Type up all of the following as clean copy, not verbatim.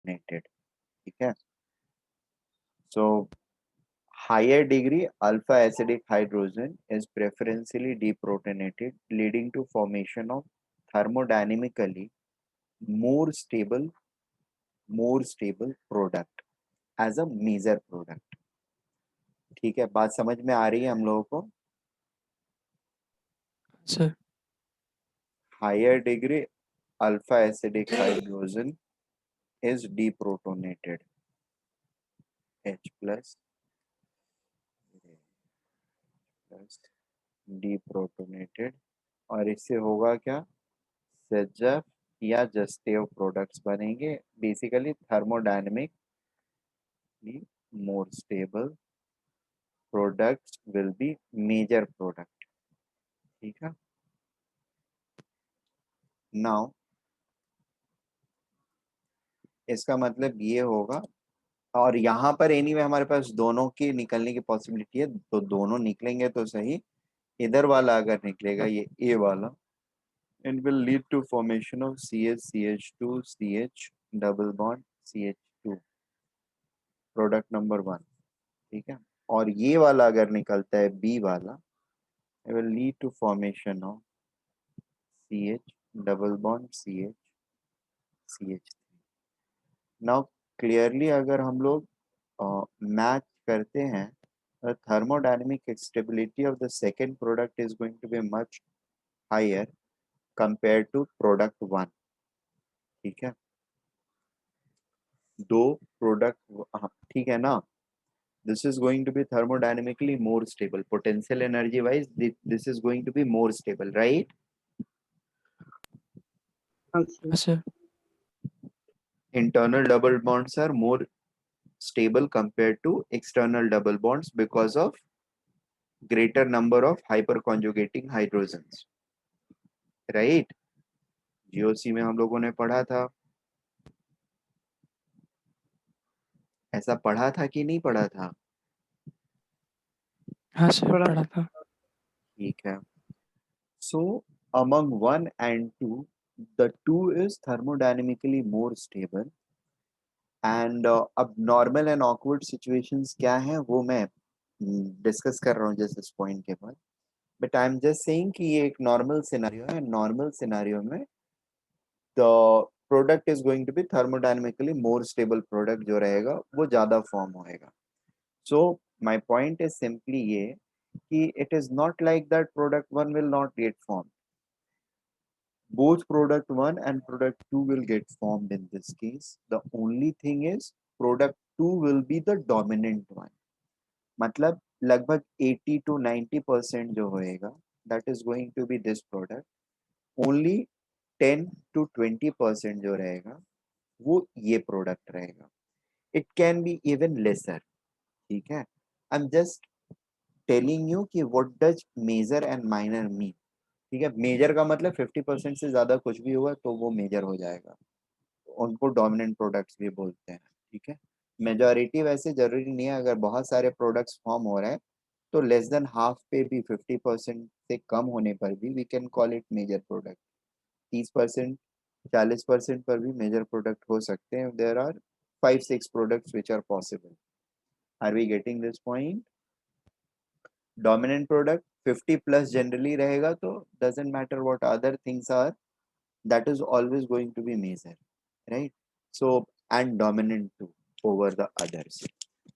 deprotonated. ठीक है. So higher degree alpha acidic hydrogen is preferentially deprotonated, leading to formation of thermodynamically more stable product as a major product. ठीक है, बात समझ में आ रही है हम लोगों को. Sir Higher degree alpha acidic hydrogen is deprotonated, H plus deprotonated, और इससे होगा क्या, सेजफ या जस्टेव प्रोडक्ट्स बनेंगे. Basically thermodynamic more stable products will be major product. ठीक है. नाउ इसका मतलब ये होगा, और यहाँ पर एनीवे हमारे पास दोनों की निकलने की पॉसिबिलिटी है, तो दोनों निकलेंगे तो सही. इधर वाला अगर निकलेगा, ये ए वाला, it will lead to formation of CH2 CH double bond CH2 product number 1. ठीक है. और ये वाला अगर निकलता है बी वाला, it will lead to formation of CH double bond CH CH3. Now clearly अगर हम लोग मैच करते हैं, the thermodynamic stability of the second product is going to be much higher compared to product 1. ठीक है. दो product, ठीक है ना. This is going to be thermodynamically more stable. Potential energy wise, this is going to be more stable, right? हाँ sir Internal double bonds are more stable compared to external double bonds because of greater number of hyperconjugating hydrogens, right? GOC में हम लोगों ने पढ़ा था, ऐसा पढ़ा था कि नहीं पढ़ा था? हाँ सर पढ़ा था. ठीक है. So among 1 and 2, the 2 is thermodynamically more stable. And अब नॉर्मल एंड ऑकवर्ड सिचुएशंस क्या हैं वो मैं डिस्कस कर रहा हूँ जस्ट इस पॉइंट के बाद. But I am just saying कि ये एक नॉर्मल सिनेरियो है. नॉर्मल सिनेरियो में the product is going to be thermodynamically more stable product जो रहेगा वो ज्यादा फॉर्म होएगा. So my point is simply ये कि it is not like that product 1 will not get form. Both product 1 and product 2 will get formed in this case. The only thing is product 2 will be the dominant one. मतलब लगभग 80 to 90% जो होएगा, that is going to be this product. Only 10 to 20% जो रहेगा वो ये product रहेगा. It can be even lesser. ठीक है. I'm just telling you कि what does major and minor mean. ठीक है. मेजर का मतलब 50% से ज्यादा कुछ भी होगा तो वो मेजर हो जाएगा, उनको डोमिनेंट प्रोडक्ट्स भी बोलते हैं. ठीक है. मेजॉरिटी वैसे जरूरी नहीं है. अगर बहुत सारे प्रोडक्ट्स फॉर्म हो रहे हैं तो लेस देन हाफ पे भी 50% से कम होने पर भी we can call it major product. 30% 40% पर भी मेजर प्रोडक्ट हो सकते हैं. There are 5-6 products which are possible. Are we getting this point? Dominant product 50 plus generally रहेगा तो doesn't matter what other things are, that is always going to be major, right? So and dominant too over the others.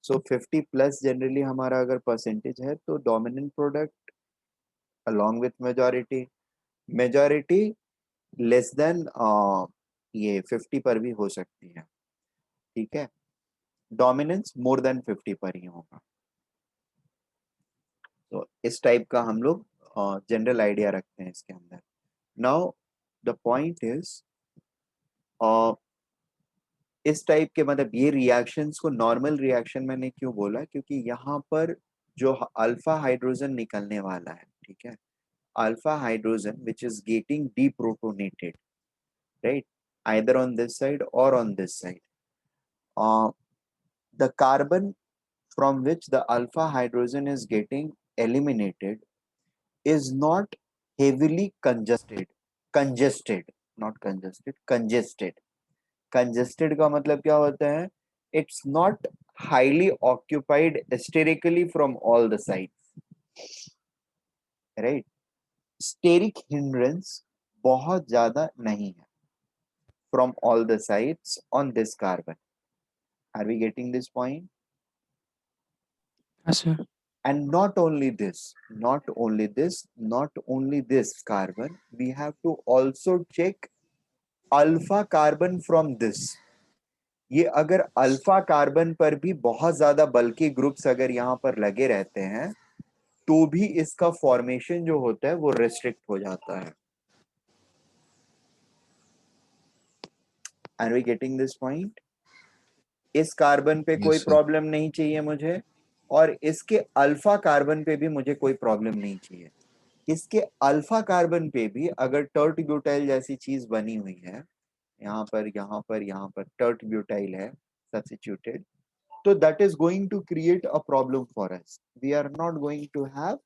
So 50 plus generally हमारा अगर percentage है तो dominant product along with majority less than ये 50 पर भी हो सकती है. ठीक है. डोमिनेंस मोर देन 50 पर ही होगा. तो इस टाइप का हम लोग जनरल आइडिया रखते हैं इसके अंदर. नाउ द पॉइंट इज इस टाइप के मतलब ये रिएक्शंस को नॉर्मल रिएक्शन मैंने क्यों बोला, क्योंकि यहाँ पर जो अल्फा हाइड्रोजन निकलने वाला है, ठीक है, alpha hydrogen which is getting deprotonated, right, either on this side or on this side. The carbon from which the alpha hydrogen is getting eliminated is not heavily congested, not congested, congested. Congested का मतलब क्या होता है? It's not highly occupied sterically from all the sides, right? Steric hindrance बहुत ज्यादा नहीं है from all the sides on this carbon. Are we getting this point? Yes, sir. And not only this, not only this carbon, we have to also check alpha carbon from this. ये अगर alpha carbon पर भी बहुत ज्यादा बल्कि groups अगर यहाँ पर लगे रहते हैं तो भी इसका फॉर्मेशन जो होता है वो रेस्ट्रिक्ट हो जाता है. Are we getting this point? इस कार्बन पे कोई Yes, sir. प्रॉब्लम नहीं चाहिए मुझे और इसके अल्फा कार्बन पे भी मुझे कोई प्रॉब्लम नहीं चाहिए. इसके अल्फा कार्बन पे भी अगर टर्ट ब्यूटाइल जैसी चीज बनी हुई है, यहाँ पर टर्ट ब्यूटाइल है सब्स्टिट्यूटेड, तो that is going to create a problem for us. We are not going to have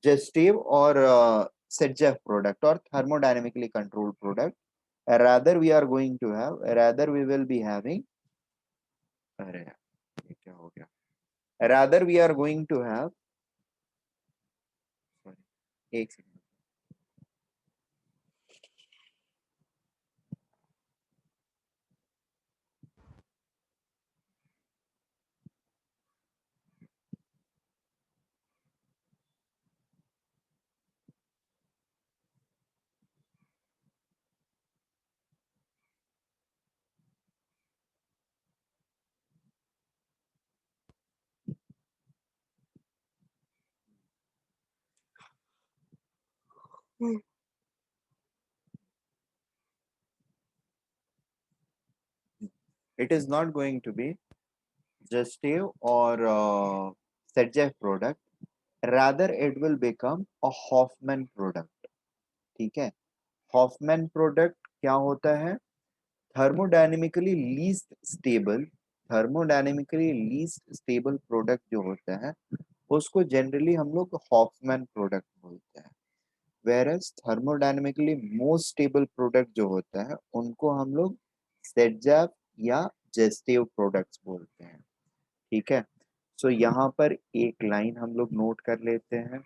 Zaitsev or Saytzeff product or thermodynamically controlled product. Rather we are going to have, rather we will be having, अरे यार, ये क्या हो गया? Rather we are going to have, sorry, एक second. It is not going to be Gestive or Sedgef product. Rather, it will become a Hoffman product. ठीक है? Hoffman product क्या होता है? Thermodynamically least stable, thermodynamically least stable product जो होता है, उसको generally हम लोग Hoffman product बोलते हैं. Whereas thermodynamically most stable product जो होता है, उनको हम लोग Sedgef या Gestive products बोलते हैं. ठीक है? सो यहाँ पर एक लाइन हम लोग नोट कर लेते हैं.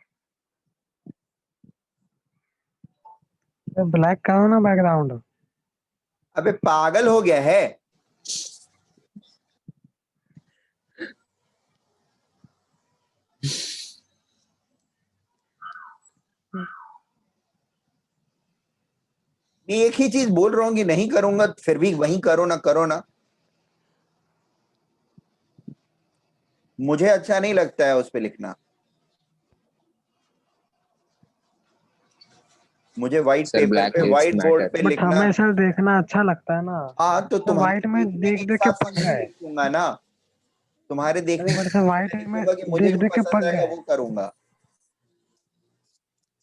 ब्लैक का हो ना बैकग्राउंड. अबे पागल हो गया है? मैं एक ही चीज बोल रहा हूँ कि नहीं करूंगा, फिर भी वही करो ना. मुझे अच्छा नहीं लगता है उस पे लिखना. मुझे व्हाइट Sir, पेपर black पे, lives व्हाइट बोर्ड matter. पे बट लिखना. हमें सर देखना अच्छा लगता है ना. हाँ तो तो तुम्हारे व्हाइट में देखने के देख देख के हिसाब से पक मैं भी गए. लिखूंगा ना. तुम्हारे अरे देखने के बट सर हिसाब से व्हाइट मैं में लिखूंगा कि मुझे देख जो देख के पसंद पक आएगा गए. वो करूंगा.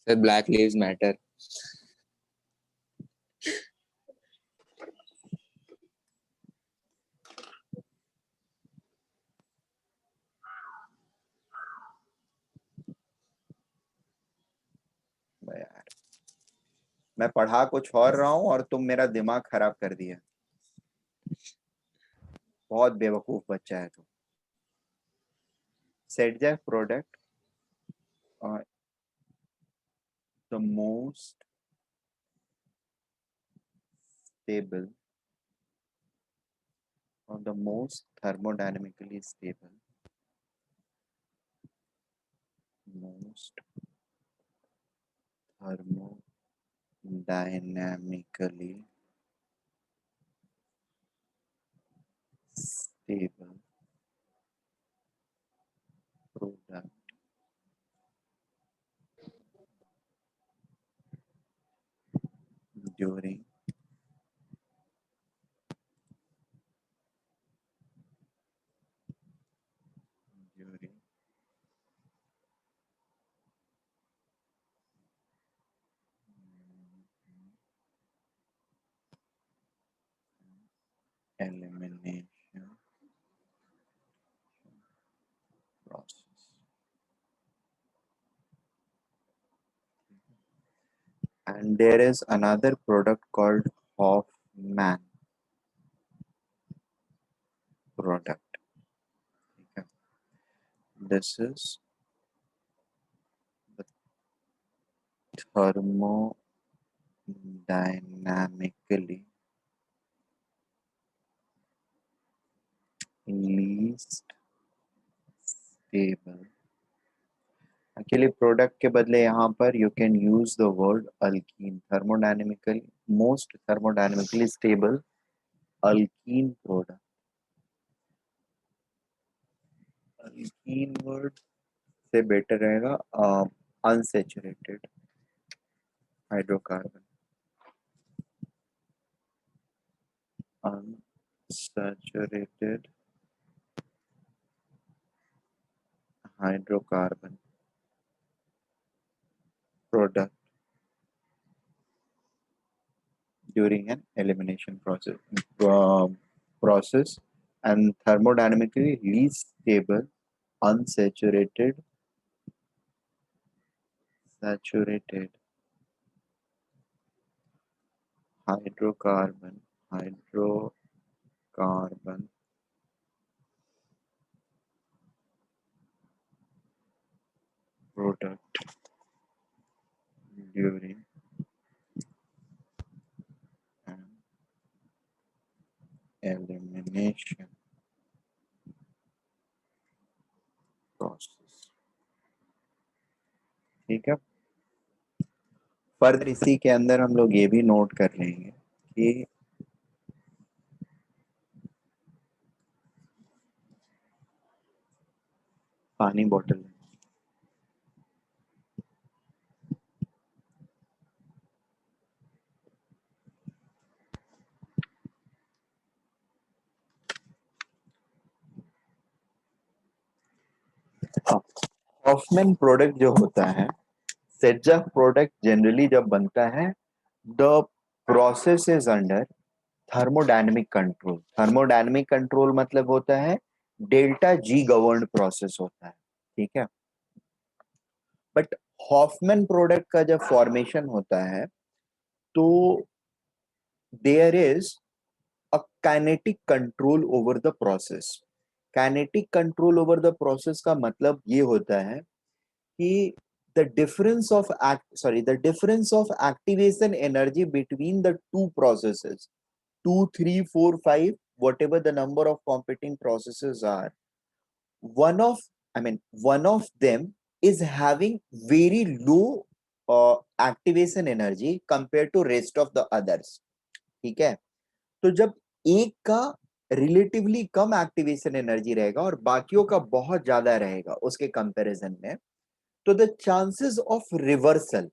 Sir, black lives matter. यार, मैं पढ़ा कुछ और रहा हूँ और तुम मेरा दिमाग खराब कर दिया. बहुत बेवकूफ बच्चा है तुम. Sedgef product, the most stable or the most thermodynamically stable, most thermodynamically stable product during elimination process. And there is another product called Hoffman. product. ठीक है, this is the thermodynamically least stable. Actually product के बदले यहाँ पर you can use the word alkyne. Thermodynamically most thermodynamically stable alkyne product. Alkyne word से better रहेगा unsaturated hydrocarbon. Unsaturated hydrocarbon product during an elimination process and thermodynamically least stable unsaturated saturated hydrocarbon product during an elimination process. ठीक है, further इसी के अंदर हम लोग ये भी नोट कर लेंगे कि पानी बोतल हॉफमैन प्रोडक्ट जो होता है, सेटजाक प्रोडक्ट जनरली जब बनता है the process is under thermodynamic control. Thermodynamic control मतलब होता है डेल्टा जी गवर्न्ड प्रोसेस होता है. ठीक है, बट हॉफमैन प्रोडक्ट का जब फॉर्मेशन होता है तो there is a kinetic control over the process. Kinetic control over the process का मतलब ये होता है कि the difference of activation energy between the two processes, 2 3 4 5, whatever the number of competing processes are, one of them is having very low activation energy compared to rest of the others. ठीक है, तो जब एक का relatively कम activation energy रहेगा और बाकियों का बहुत ज्यादा रहेगा उसके कंपैरिजन में, तो the chances of reversal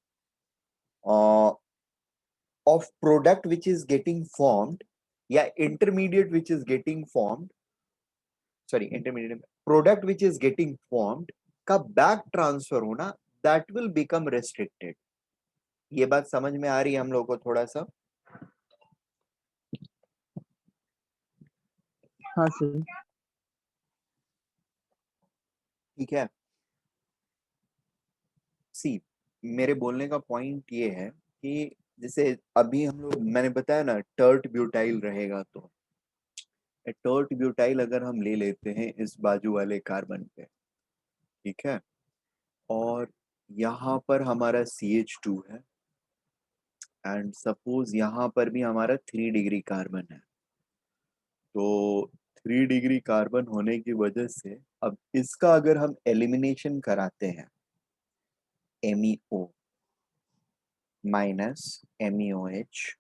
of product which is getting formed या intermediate which is getting formed, intermediate product which is getting formed का back transfer होना, that will become restricted. ये बात समझ में आ रही है हम लोगों को थोड़ा सा? हाँ सर. ठीक है, सी मेरे बोलने का पॉइंट ये है कि जैसे अभी हम लोग, मैंने बताया ना टर्ट ब्यूटाइल रहेगा, तो टर्ट ब्यूटाइल अगर हम ले लेते हैं इस बाजू वाले कार्बन पे, ठीक है, और यहाँ पर हमारा CH2 है एंड सपोज यहाँ पर भी हमारा 3 डिग्री कार्बन है, तो 3 डिग्री कार्बन होने की वजह से अब इसका अगर हम एलिमिनेशन कराते हैं MEO minus MEOH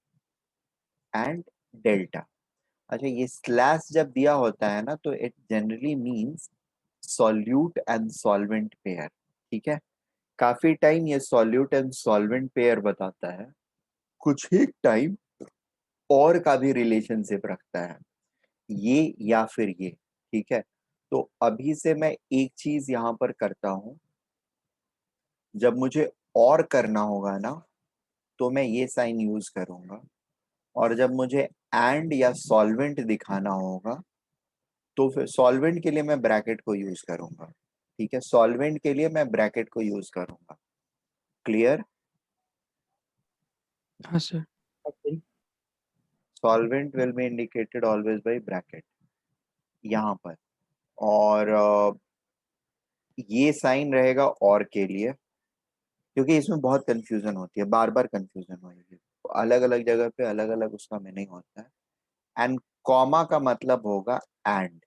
and delta. अच्छा, ये स्लैश जब दिया होता है ना तो it generally means solute and solvent pair. ठीक है, काफी टाइम ये सॉल्यूट एंड सॉल्वेंट पेयर बताता है, कुछ ही टाइम और का भी रिलेशनशिप रखता है, ये या फिर ये. ठीक है, तो अभी से मैं एक चीज यहां पर करता हूं, जब मुझे और करना होगा ना तो मैं ये साइन यूज करूंगा, और जब मुझे एंड या सॉल्वेंट दिखाना होगा तो फिर सॉल्वेंट के लिए मैं ब्रैकेट को यूज करूंगा. ठीक है, सॉल्वेंट के लिए मैं ब्रैकेट को यूज करूंगा. क्लियर? हाँ sir. Okay. Solvent will be indicated always by bracket. यहाँ पर, और ये साइन रहेगा और के लिए, क्योंकि इसमें बहुत कंफ्यूजन होती है, बार बार कंफ्यूजन होगी, अलग अलग जगह पे अलग अलग उसका मीनिंग होता है। एंड कॉमा का मतलब होगा एंड,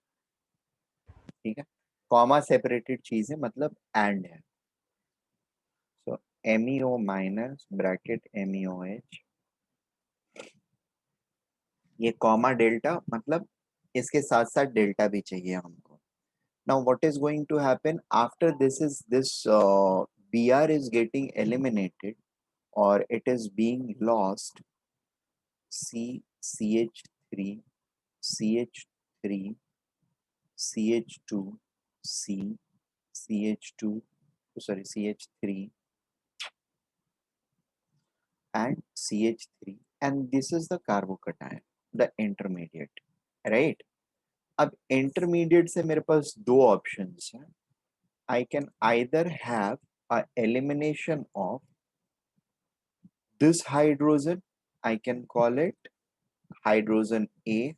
ठीक है, कॉमा सेपरेटेड चीज है, मतलब एंड है। So MEO minus bracket MEOH, ये कॉमा डेल्टा, मतलब इसके साथ साथ डेल्टा भी चाहिए हमको। Now what is going to happen after this BR is getting eliminated or it is being lost, CH3 CH3 CH2 C CH2, sorry, CH3 and CH3, and this is the carbocation, the intermediate, right? अब intermediate से मेरे पास दो options हैं. I can either have a elimination of this hydrogen, I can call it hydrogen A,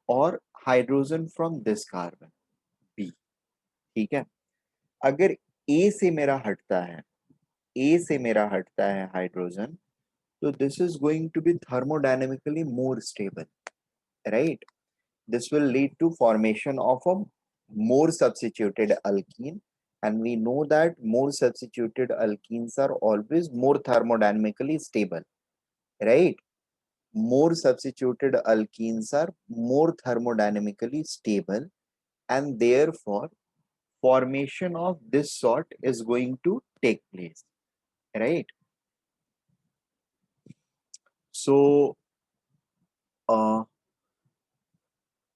or hydrogen from this carbon B, ठीक है। अगर A से मेरा हटता है, A से मेरा हटता है hydrogen, so this is going to be thermodynamically more stable, right? This will lead to formation of a more substituted alkene, and we know that more substituted alkenes are always more thermodynamically stable, right? More substituted alkenes are more thermodynamically stable, and therefore formation of this sort is going to take place, right? So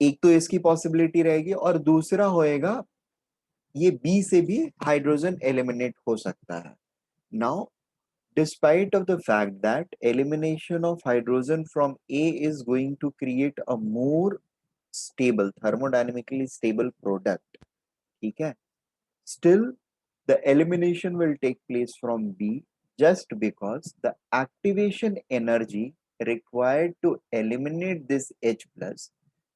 एक तो इसकी possibility रहेगी, और दूसरा होएगा ये B से भी हाइड्रोजन एलिमिनेट हो सकता है। Now despite of the fact that elimination of hydrogen from A is going to create a more stable, thermodynamically stable product, ठीक है, still the elimination will take place from B, just because the activation energy required to eliminate this H plus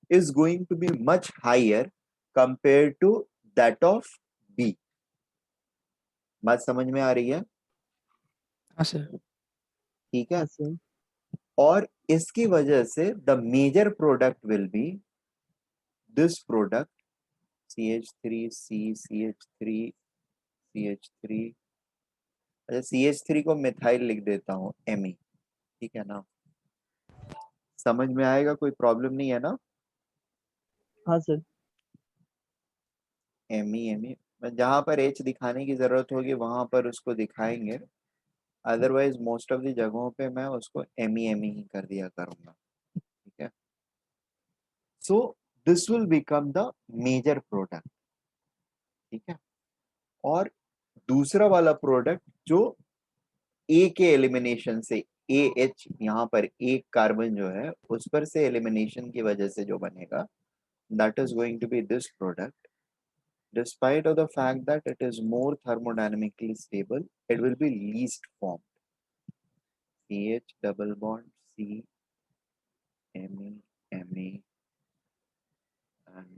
is going to be much higher compared to that of B. बात समझ में आ रही है? हाँ sir. ठीक है, हाँ सर। और इसकी वजह से the major product will be this product CH3 C CH3 CH3, अच्छा CH3 को मिथाइल लिख देता हूँ Me, ठीक है ना, समझ में आएगा, कोई प्रॉब्लम नहीं है ना? हाँ सर। Me जहां पर H दिखाने की जरूरत होगी वहां पर उसको दिखाएंगे, अदरवाइज मोस्ट ऑफ द जगहों पे मैं उसको Me ही कर दिया करूंगा, ठीक है। So this will become the major product, ठीक है। और दूसरा वाला प्रोडक्ट जो ए के एलिमिनेशन से, ए एच यहाँ पर एक कार्बन जो है उस पर से एलिमिनेशन की वजह से जो बनेगा, that is going to be this product, despite of the fact that it is more thermodynamically stable, it will be least formed. CH double bond C Me, and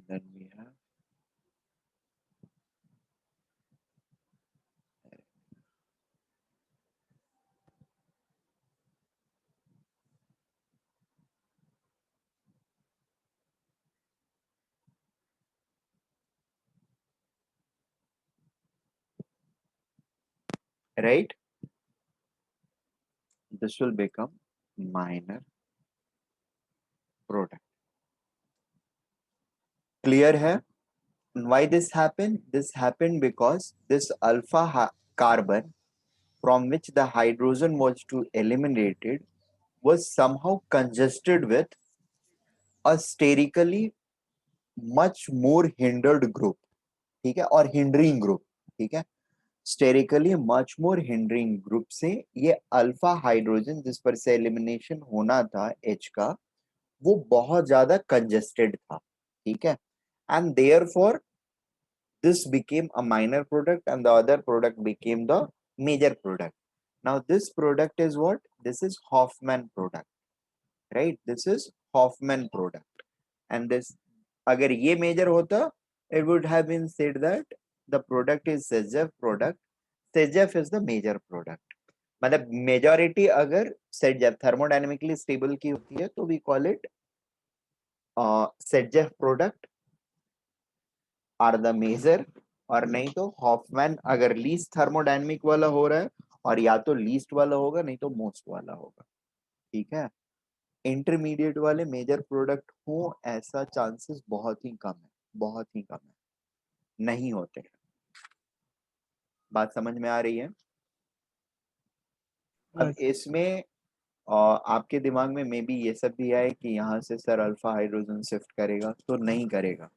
then we have, right, this will become minor product. Clear है? Why this happened? This happened because this alpha carbon from which the hydrogen was to eliminated was somehow congested with a sterically much more hindered group, ठीक है, और hindering group, ठीक है, sterically much more hindering group से ये alpha hydrogen जिस पर से एलिमिनेशन होना था H का, वो बहुत ज्यादा कंजेस्टेड था, ठीक है, and therefore this became a minor product and the other product became the major product. Now this product is what? This is Hoffman product, right? This is Hofmann product and this, अगर ये major होता it would have been said that the product is Sedgwick product, Sedgwick is the major product. मतलब majority अगर Sedgwick thermodynamically stable की होती है तो we call it Sedgwick product are the major, और नहीं तो हॉफमैन अगर लीस्ट थर्मोडायनेमिक वाला हो रहा है और या तो लीस्ट वाला होगा नहीं तो मोस्ट वाला होगा, ठीक है। इंटरमीडिएट वाले मेजर प्रोडक्ट हो ऐसा चांसेस बहुत ही कम है, बहुत ही कम है, नहीं होते हैं। बात समझ में आ रही है? अब हाँ इसमें आपके दिमाग में मे बी ये सब भी आए कि यहाँ से सर अल्फा हाइड्रोजन शिफ्ट करेगा, तो नहीं करेगा।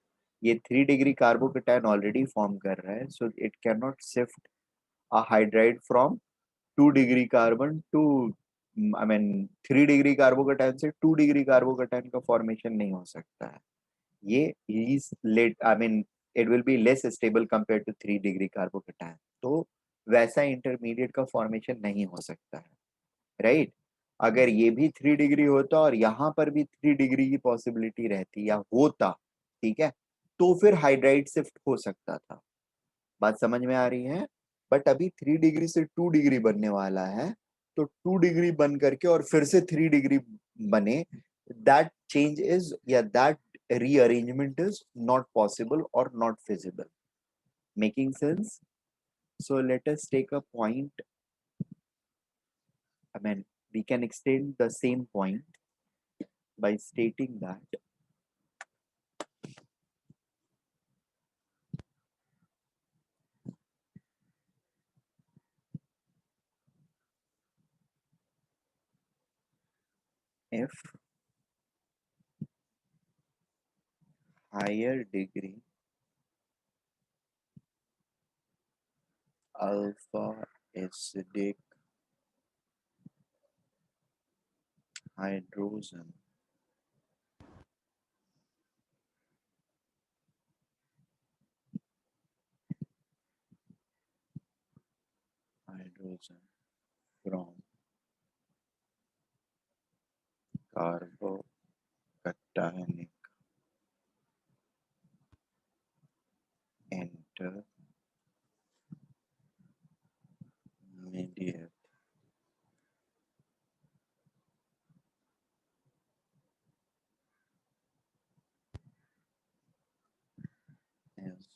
ये 3 डिग्री कार्बोकेटायन ऑलरेडी फॉर्म कर रहा है, so it can not shift a hydride from 2 degree carbon to, I mean 3 degree carbocation से 2 डिग्री कार्बोकेटायन का फॉर्मेशन नहीं हो सकता है। ये is late, I mean it will be less stable compared to 3 degree carbocation, तो वैसा intermediate का फॉर्मेशन नहीं हो सकता है, राइट। अगर ये भी 3 डिग्री होता और यहाँ पर भी 3 डिग्री की पॉसिबिलिटी रहती या होता, ठीक है, तो फिर हाइड्राइड शिफ्ट हो सकता था। बात समझ में आ रही है? बट अभी 3 डिग्री से 2 डिग्री बनने वाला है, तो 2 डिग्री बन करके और फिर से 3 डिग्री बने, दैट चेंज इज या that rearrangement is not possible or not feasible. Making sense? So let us take a point. I mean, we can extend the same point by stating that if higher degree alpha acidic hydrogen from carbocationic intermediate is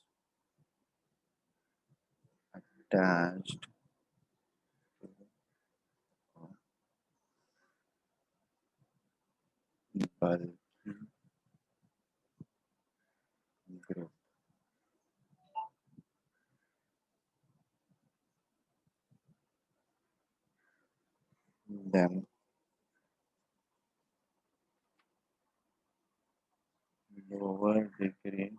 attached to a bulky group, then lower degree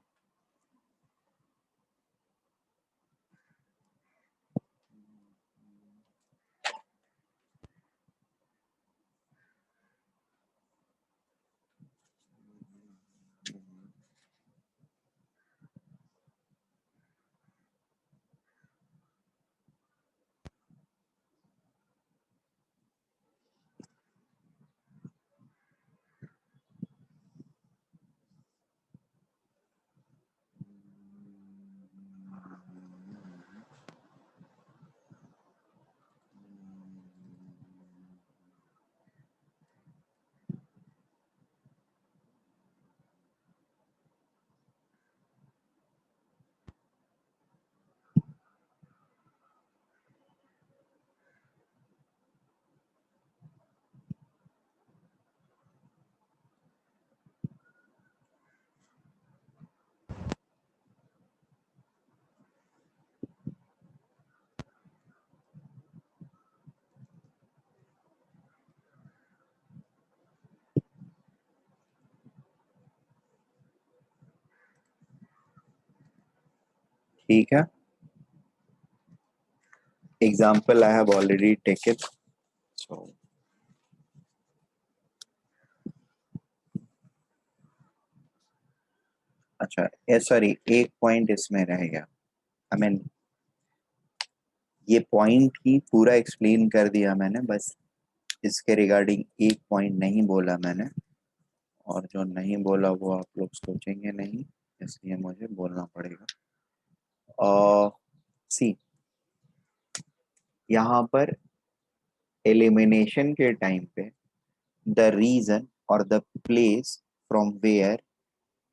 ठीक है। Example I have already taken. So अच्छा, sorry, एक point इसमें रह गया। I mean ये point ही पूरा explain कर दिया मैंने, बस इसके रिगार्डिंग एक पॉइंट नहीं बोला मैंने, और जो नहीं बोला वो आप लोग सोचेंगे नहीं, इसलिए मुझे बोलना पड़ेगा। सी, यहाँ पर एलिमिनेशन के टाइम पे द रीजन और the place from where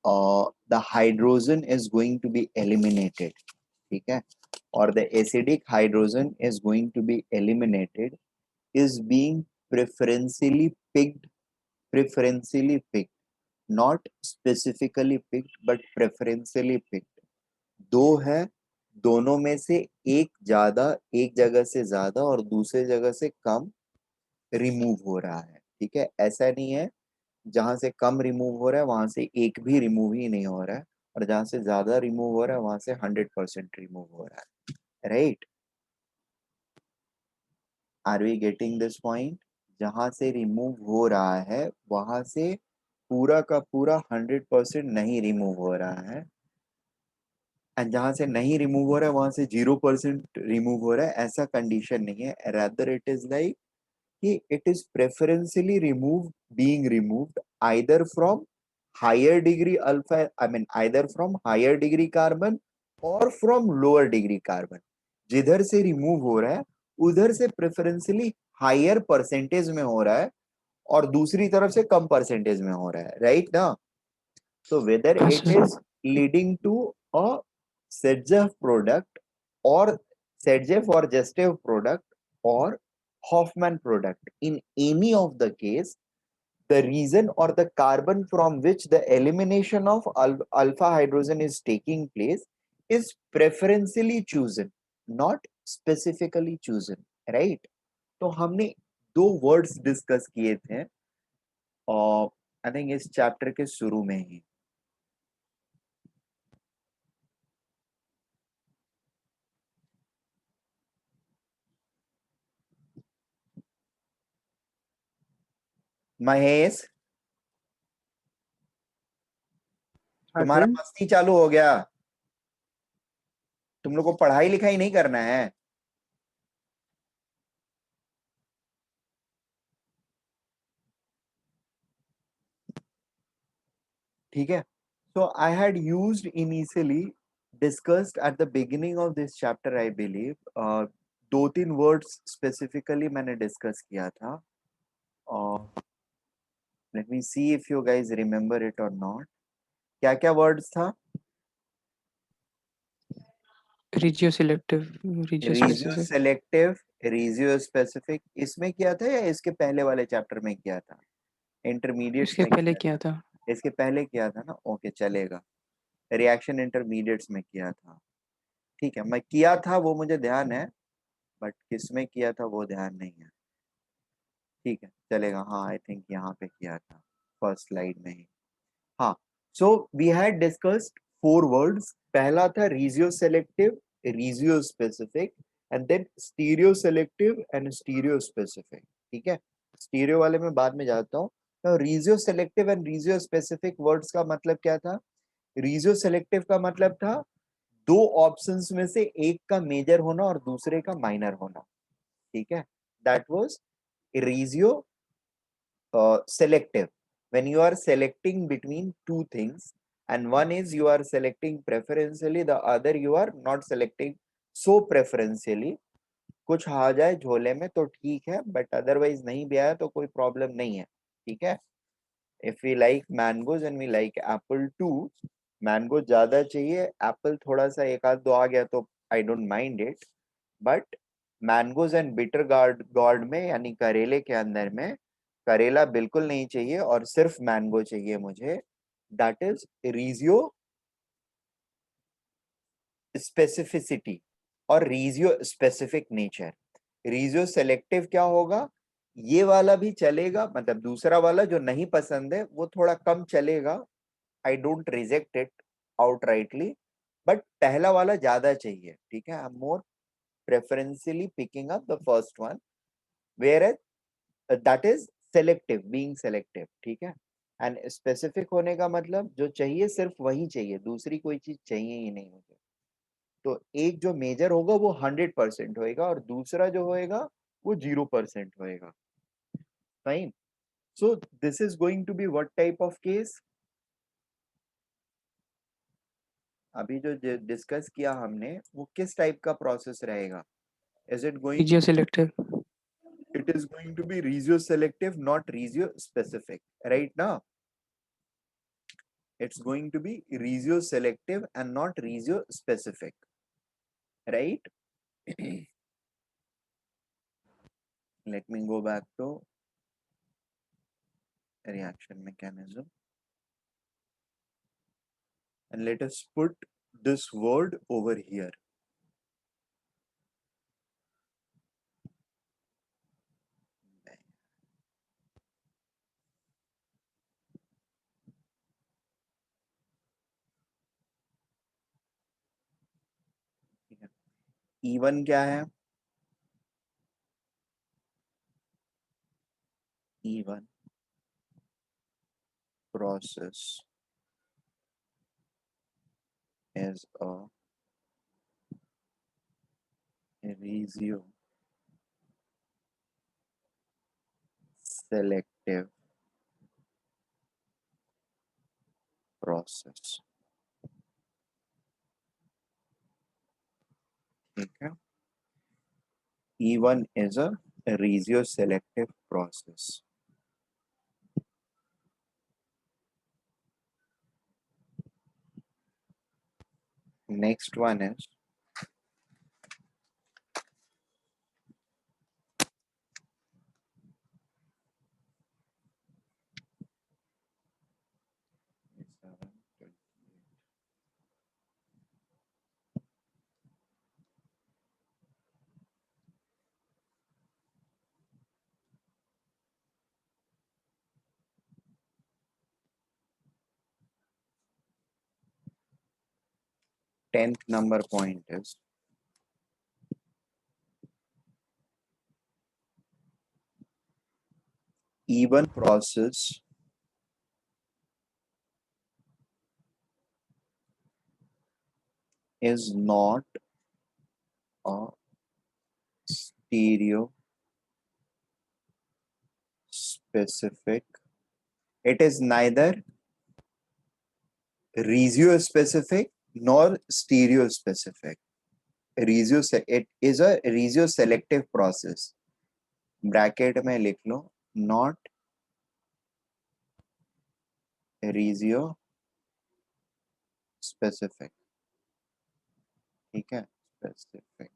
the hydrogen is going to be eliminated, ठीक है, और the acidic hydrogen is going to be eliminated is being preferentially picked, not specifically picked but preferentially picked। दो है, दोनों में से एक ज्यादा, एक जगह से ज्यादा और दूसरे जगह से कम रिमूव हो रहा है, ठीक है। ऐसा नहीं है जहां से कम रिमूव हो रहा है वहां से एक भी रिमूव ही नहीं हो रहा है, और जहां से ज्यादा रिमूव हो रहा है वहां से 100% रिमूव हो रहा है, right. Are we getting this point? जहां से रिमूव हो रहा है वहां से पूरा का पूरा 100% नहीं रिमूव हो रहा है, एंड जहां से नहीं रिमूव हो रहा है वहां से 0% रिमूव हो रहा है, ऐसा कंडीशन नहीं है। रादर इट इज लाइक कि it is preferentially remove being removed either from higher degree alpha, I mean either from higher degree carbon और फ्रॉम लोअर डिग्री कार्बन। जिधर से रिमूव हो रहा है उधर से प्रेफरेंशियली हायर परसेंटेज में हो रहा है और दूसरी तरफ से कम परसेंटेज में हो रहा है, राइट ना। So whether हाँ it sir. is leading to a Sedgef product or Sedgef or Gestev product or Hoffman product, in any of the case, the reason or the carbon from which the elimination of alpha hydrogen is taking place is preferentially chosen, not specifically chosen, right? तो हमने दो words discuss किए थे और I think इस chapter के शुरू में ही। महेश, हाँ तुम्हारा सर। मस्ती चालू हो गया, तुम लोग को पढ़ाई लिखाई नहीं करना है। ठीक है, so I had used initially discussed at the beginning of this chapter I believe, दो तीन वर्ड्स स्पेसिफिकली मैंने डिस्कस किया था। Let me see if you guys remember it और नॉट। क्या क्या वर्ड्स था? Regio selective, regio regio specific. Selective, regio specific, इसमें किया था या इसके पहले वाले चैप्टर में किया था? इंटरमीडिएट्स इसके में पहले किया किया था? था। इसके पहले किया था ना, ओके चलेगा। रिएक्शन इंटरमीडिएट्स में किया था, ठीक है, मैं किया था वो मुझे ध्यान है, बट किसमें किया था वो ध्यान नहीं है। ठीक है चलेगा, हाँ आई थिंक यहाँ पे किया था, फर्स्ट स्लाइड में ही। हाँ, so we had discussed four words. पहला था regioselective, regiospecific, and then stereoselective and stereospecific, ठीक है। स्टीरियो वाले में बाद में जाता हूँ। तो regio selective and regio specific words का मतलब क्या था? रीजियो सेलेक्टिव का मतलब था दो ऑप्शंस में से एक का मेजर होना और दूसरे का माइनर होना, ठीक है। That was ratio selective, when you are selecting between two things, and one is you are selecting preferentially, the other you are not selecting so preferentially। कुछ आ जाए झोले में तो ठीक है, बट अदरवाइज नहीं भी आया तो कोई प्रॉब्लम नहीं है, ठीक है। If we like mangoes and we like apple too, mango ज्यादा चाहिए, एप्पल थोड़ा सा एक आध दो आ गया तो I don't mind it, but mangoes and bitter gourd gourd में यानी करेले के अंदर में करेला बिल्कुल नहीं चाहिए और सिर्फ मैंगो चाहिए मुझे। दैट इज रीजियो स्पेसिफिसिटी और regio specific nature. Regio selective क्या होगा? ये वाला भी चलेगा, मतलब दूसरा वाला जो नहीं पसंद है वो थोड़ा कम चलेगा, I don't reject it outrightly, but पहला वाला ज्यादा चाहिए, ठीक है। I am more preferentially picking up the first one, whereas that is selective, being selective, ठीक है। एंड स्पेसिफिक होने का मतलब जो चाहिए सिर्फ वही चाहिए, दूसरी कोई चीज चाहिए ही नहीं मुझे। तो एक जो मेजर होगा वो 100% होएगा और दूसरा जो होएगा वो 0% होएगा, fine. So this is going to be what type of case? अभी जो डिस्कस किया हमने वो किस टाइप का प्रोसेस रहेगा? Is it going? Regioselective. It is going to be regioselective, not regiospecific, right now? It's going to be regioselective and not regiospecific, right? Let me go back to reaction mechanism and let us put this word over here. E1 क्या है? E1 process is a regioselective process. ठीक है? E1 is a regioselective process. Next one is tenth number point is E1 process is not a stereo specific. It is neither regiospecific nor stereo specific. It is a regioselective process. Bracket में लिख लो, not regiospecific. ठीक है? Specific.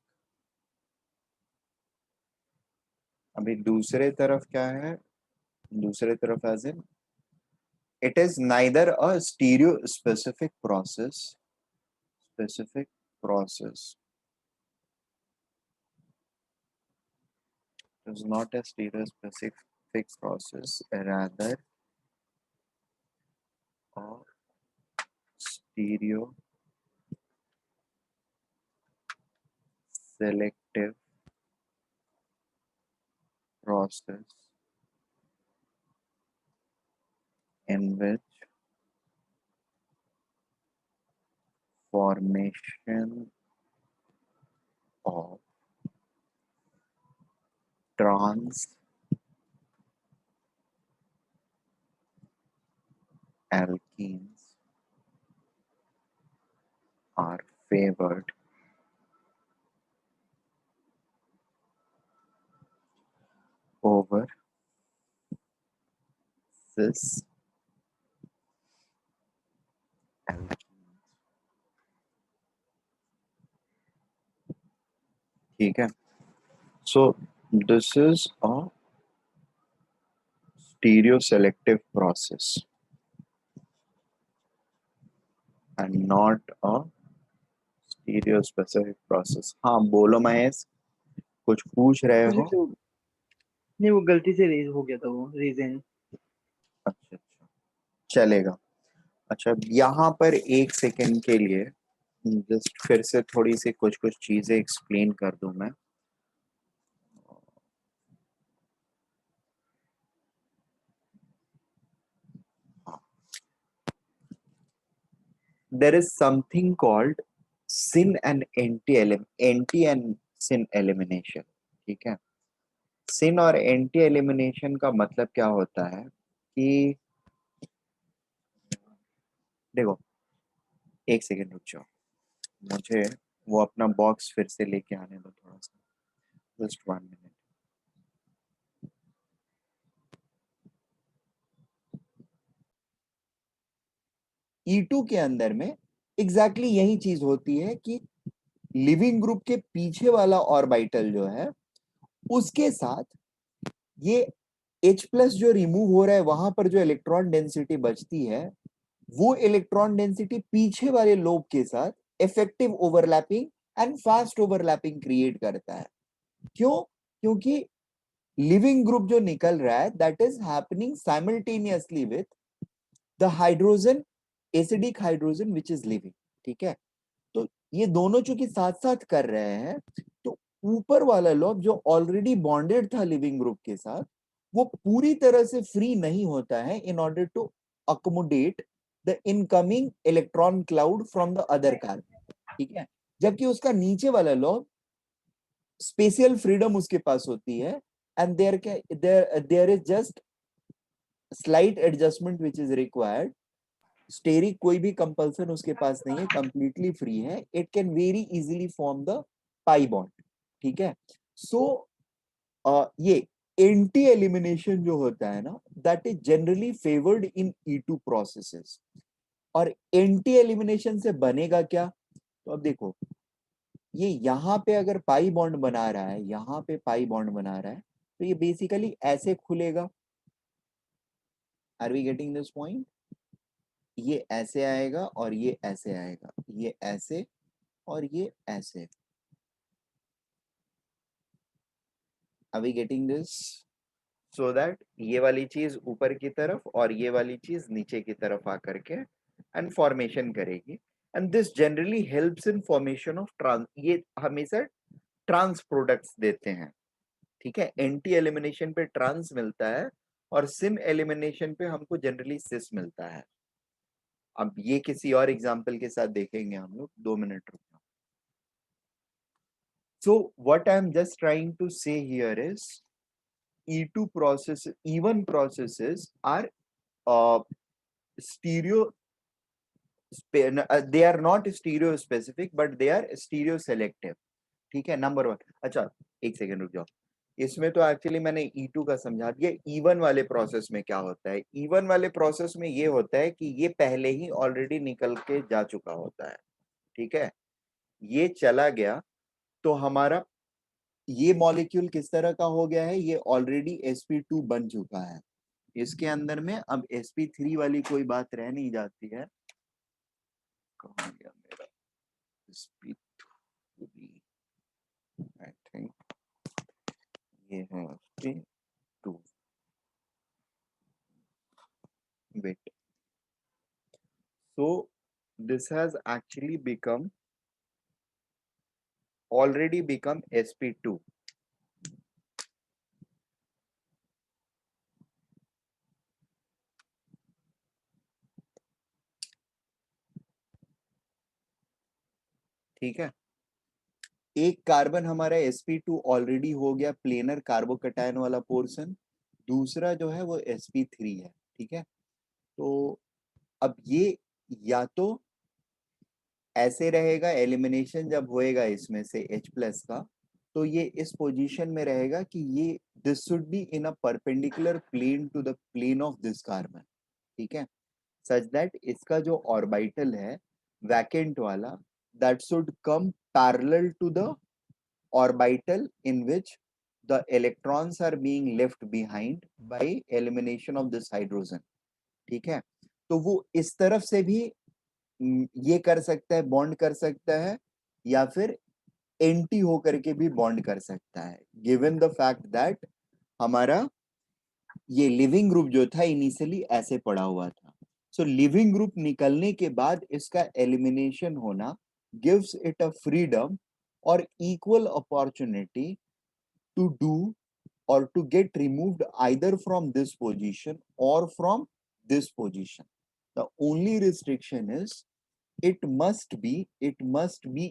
अभी दूसरे तरफ क्या है? दूसरे तरफ as in it is neither a stereo specific process. Specific process is not a stereo specific process, rather a stereo selective process in which formation of trans alkenes are favored over cis alkenes. ठीक है? So this is a stereo selective process and not a stereo specific process. हाँ बोलो महेश, कुछ पूछ रहे हो? नहीं, वो गलती से रेज हो गया था वो रीजन। अच्छा अच्छा, चलेगा। अच्छा, यहाँ पर एक सेकंड के लिए जस्ट फिर से थोड़ी सी कुछ कुछ चीजें एक्सप्लेन कर दूं मैं। There is something called sin and anti and sin elimination. ठीक है? सिन और एंटी एलिमिनेशन का मतलब क्या होता है कि देखो, एक सेकेंड रुक जाओ, मुझे वो अपना बॉक्स फिर से लेके आने दो थोड़ा सा, जस्ट 1 मिनट। E2 के अंदर में एग्जैक्टली यही चीज होती है कि लिविंग ग्रुप के पीछे वाला ऑर्बिटल जो है उसके साथ ये H प्लस जो रिमूव हो रहा है, वहां पर जो इलेक्ट्रॉन डेंसिटी बचती है वो इलेक्ट्रॉन डेंसिटी पीछे वाले लोब के साथ effective overlapping and fast overlapping create करता है। क्यों? क्योंकि लिविंग ग्रुप जो निकल रहा है that is happening simultaneously with the hydrogen, acidic hydrogen which is living. ठीक है, तो ये दोनों चूंकि साथ साथ कर रहे हैं, तो ऊपर वाला लोब जो ऑलरेडी बॉन्डेड था लिविंग ग्रुप के साथ, वो पूरी तरह से फ्री नहीं होता है in order to accommodate the incoming electron cloud from the other carbon. ठीक है, जबकि उसका नीचे वाला लोब स्पेशियल फ्रीडम उसके पास होती है, and there is just slight adjustment which is required. Steric कोई भी कंपल्सन उसके पास नहीं है, कंप्लीटली फ्री है, it can very easily form the pi bond. ठीक है, सो ये एंटी एलिमिनेशन जो होता है ना, that is generally favoured in E2 processes. और एंटी एलिमिनेशन से बनेगा क्या? तो अब देखो, ये यहाँ पे अगर पाई बॉन्ड बना रहा है, यहाँ पे पाई बॉन्ड बना रहा है, तो ये बेसिकली ऐसे खुलेगा। Are we getting this point? ये ऐसे आएगा और ये ऐसे आएगा, ये ऐसे और ये ऐसे। Are we getting this? So that ये वाली चीज ऊपर की तरफ और ये वाली चीज नीचे की तरफ आकर के एंड फॉर्मेशन करेगी। And this generally helps in formation of trans, ये हमेशा ट्रांस प्रोडक्ट्स देते हैं। ठीक है, एंटी एलिमिनेशन पे ट्रांस मिलता है और सिम एलिमिनेशन पे हमको जनरली सिस मिलता है। अब ये किसी और एग्जांपल के साथ देखेंगे हम लोग, 2 मिनट रुकना। So what I'm just trying to say here is E2 process, E1 processes are stereo, they are not stereo specific but they are stereo selective। ठीक है, नंबर वन। अच्छा, एक सेकेंड रुक जाओ, इसमें तो एक्चुअली मैंने E2 का समझा दिया। E1 वाले प्रोसेस में क्या होता है? E1 वाले प्रोसेस में ये होता है कि ये पहले ही ऑलरेडी निकल के जा चुका होता है। ठीक है, ये चला गया तो हमारा ये मॉलिक्यूल किस तरह का हो गया है? ये ऑलरेडी sp2 बन चुका है। इसके अंदर में अब sp3 वाली कोई बात रह नहीं जाती है। कहाँ गया मेरा sp3? आई थिंक ये है sp2। Wait, so this has actually already become sp2। ठीक है, एक कार्बन हमारा sp2 ऑलरेडी हो गया, प्लेनर कार्बोकैटायन वाला पोर्शन। दूसरा जो है वो sp3 है। ठीक है, तो अब ये या तो ऐसे रहेगा, एलिमिनेशन जब होएगा इसमें से H प्लस का, तो ये इस पोजीशन में रहेगा कि ये this should be in a perpendicular plane to the plane of this carbon. ठीक है, सच दैट इसका जो ऑर्बिटल है वैकेंट वाला, that should come parallel to the orbital in which the electrons are being left behind by elimination of this hydrogen। ठीक है, तो वो इस तरफ से भी ये कर सकता है, बॉन्ड कर सकता है, या फिर एंटी होकर के भी बॉन्ड कर सकता है, गिवन द फैक्ट दैट हमारा ये लिविंग ग्रुप जो था इनिशियली ऐसे पड़ा हुआ था। सो लिविंग ग्रुप निकलने के बाद इसका एलिमिनेशन होना गिव्स इट अ फ्रीडम और equal opportunity to do or to get removed either from this position or from this position। The only restriction is it must be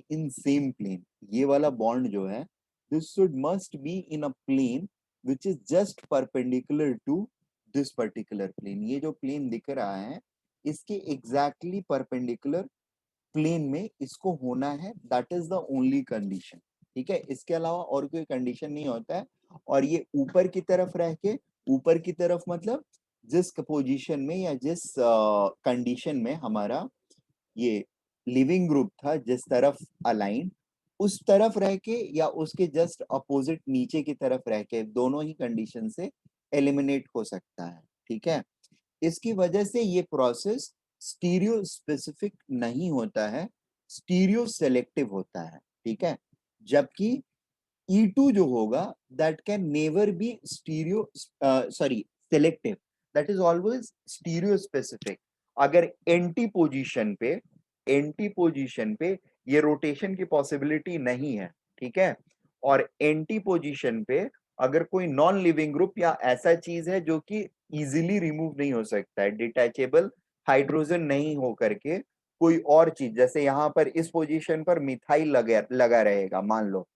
in same plane। ये वाला bond जो है this should must be in a plane which is just perpendicular to this particular plane. ये जो plane दिख रहा है इसके exactly perpendicular प्लेन में इसको होना है, that is the only condition. ठीक है, इसके अलावा और कोई कंडीशन नहीं होता है। और ये ऊपर की तरफ रह के, ऊपर की तरफ मतलब जिस पोजीशन में या जिस कंडीशन में हमारा ये लिविंग ग्रुप था, जिस तरफ अलाइन, उस तरफ रह के या उसके जस्ट अपोजिट नीचे की तरफ रह के, दोनों ही कंडीशन से एलिमिनेट हो सकता है। ठीक है, इसकी वजह से ये प्रोसेस स्टीरियो स्पेसिफिक नहीं होता है, स्टीरियो सेलेक्टिव होता है। ठीक है, जबकि E2 जो होगा that can never be stereo selective, that is always stereo specific. अगर एंटी पोजीशन पे ये रोटेशन की पॉसिबिलिटी नहीं है, ठीक है, और एंटी पोजीशन पे अगर कोई नॉन लिविंग ग्रुप या ऐसा चीज है जो कि इजीली रिमूव नहीं हो सकता है, डिटैचेबल हाइड्रोजन नहीं हो करके कोई और चीज, जैसे यहाँ पर इस पोजीशन पर मिथाइल लगा रहेगा, मान लो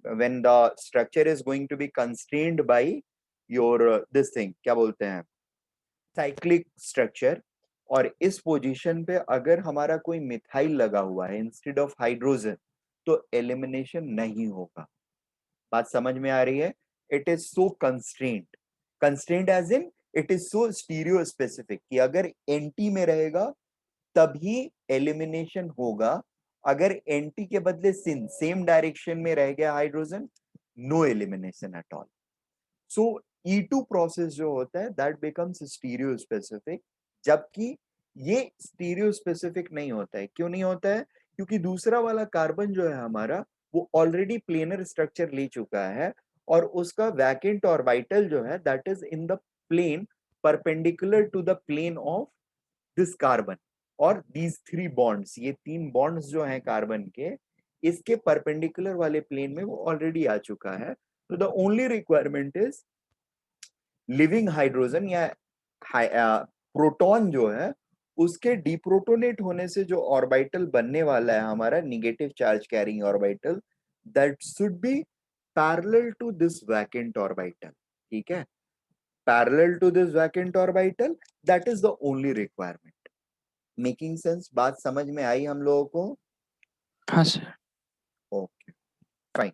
when the structure is going to be constrained by your this thing, क्या बोलते हैं, साइक्लिक स्ट्रक्चर, और इस पोजीशन पे अगर हमारा कोई मिथाइल लगा हुआ है इंस्टेड ऑफ हाइड्रोजन, तो एलिमिनेशन नहीं होगा। बात समझ में आ रही है? It is so constraint as in it is so stereo specific कि अगर एंटी में रहेगा तभी एलिमिनेशन होगा, अगर एंटी के बदले सिन सेम डायरेक्शन में रह गया hydrogen, no elimination at all. So E2 process जो होता है दैट बिकम्स स्टीरियो स्पेसिफिक, जबकि ये स्टीरियो स्पेसिफिक नहीं होता है। क्यों नहीं होता है? क्योंकि दूसरा वाला कार्बन जो है हमारा, वो ऑलरेडी प्लेनर स्ट्रक्चर ले चुका है, और उसका वैकेंट ऑर्बिटल जो है that is in the plane perpendicular to the plane of this carbon, और दीज 3 बॉन्ड्स, ये 3 बॉन्ड्स जो हैं कार्बन के, इसके परपेंडिकुलर वाले प्लेन में वो ऑलरेडी आ चुका है। तो the only requirement is living hydrogen या प्रोटॉन जो है उसके डिप्रोटोनेट होने से जो ऑर्बिटल बनने वाला है हमारा negative charge carrying orbital, that should be parallel to this vacant orbital. ठीक है, parallel to this vacant orbital, that is the only requirement. Making sense? बात समझ में आई हम लोगों को? हाँ सर। Okay, fine.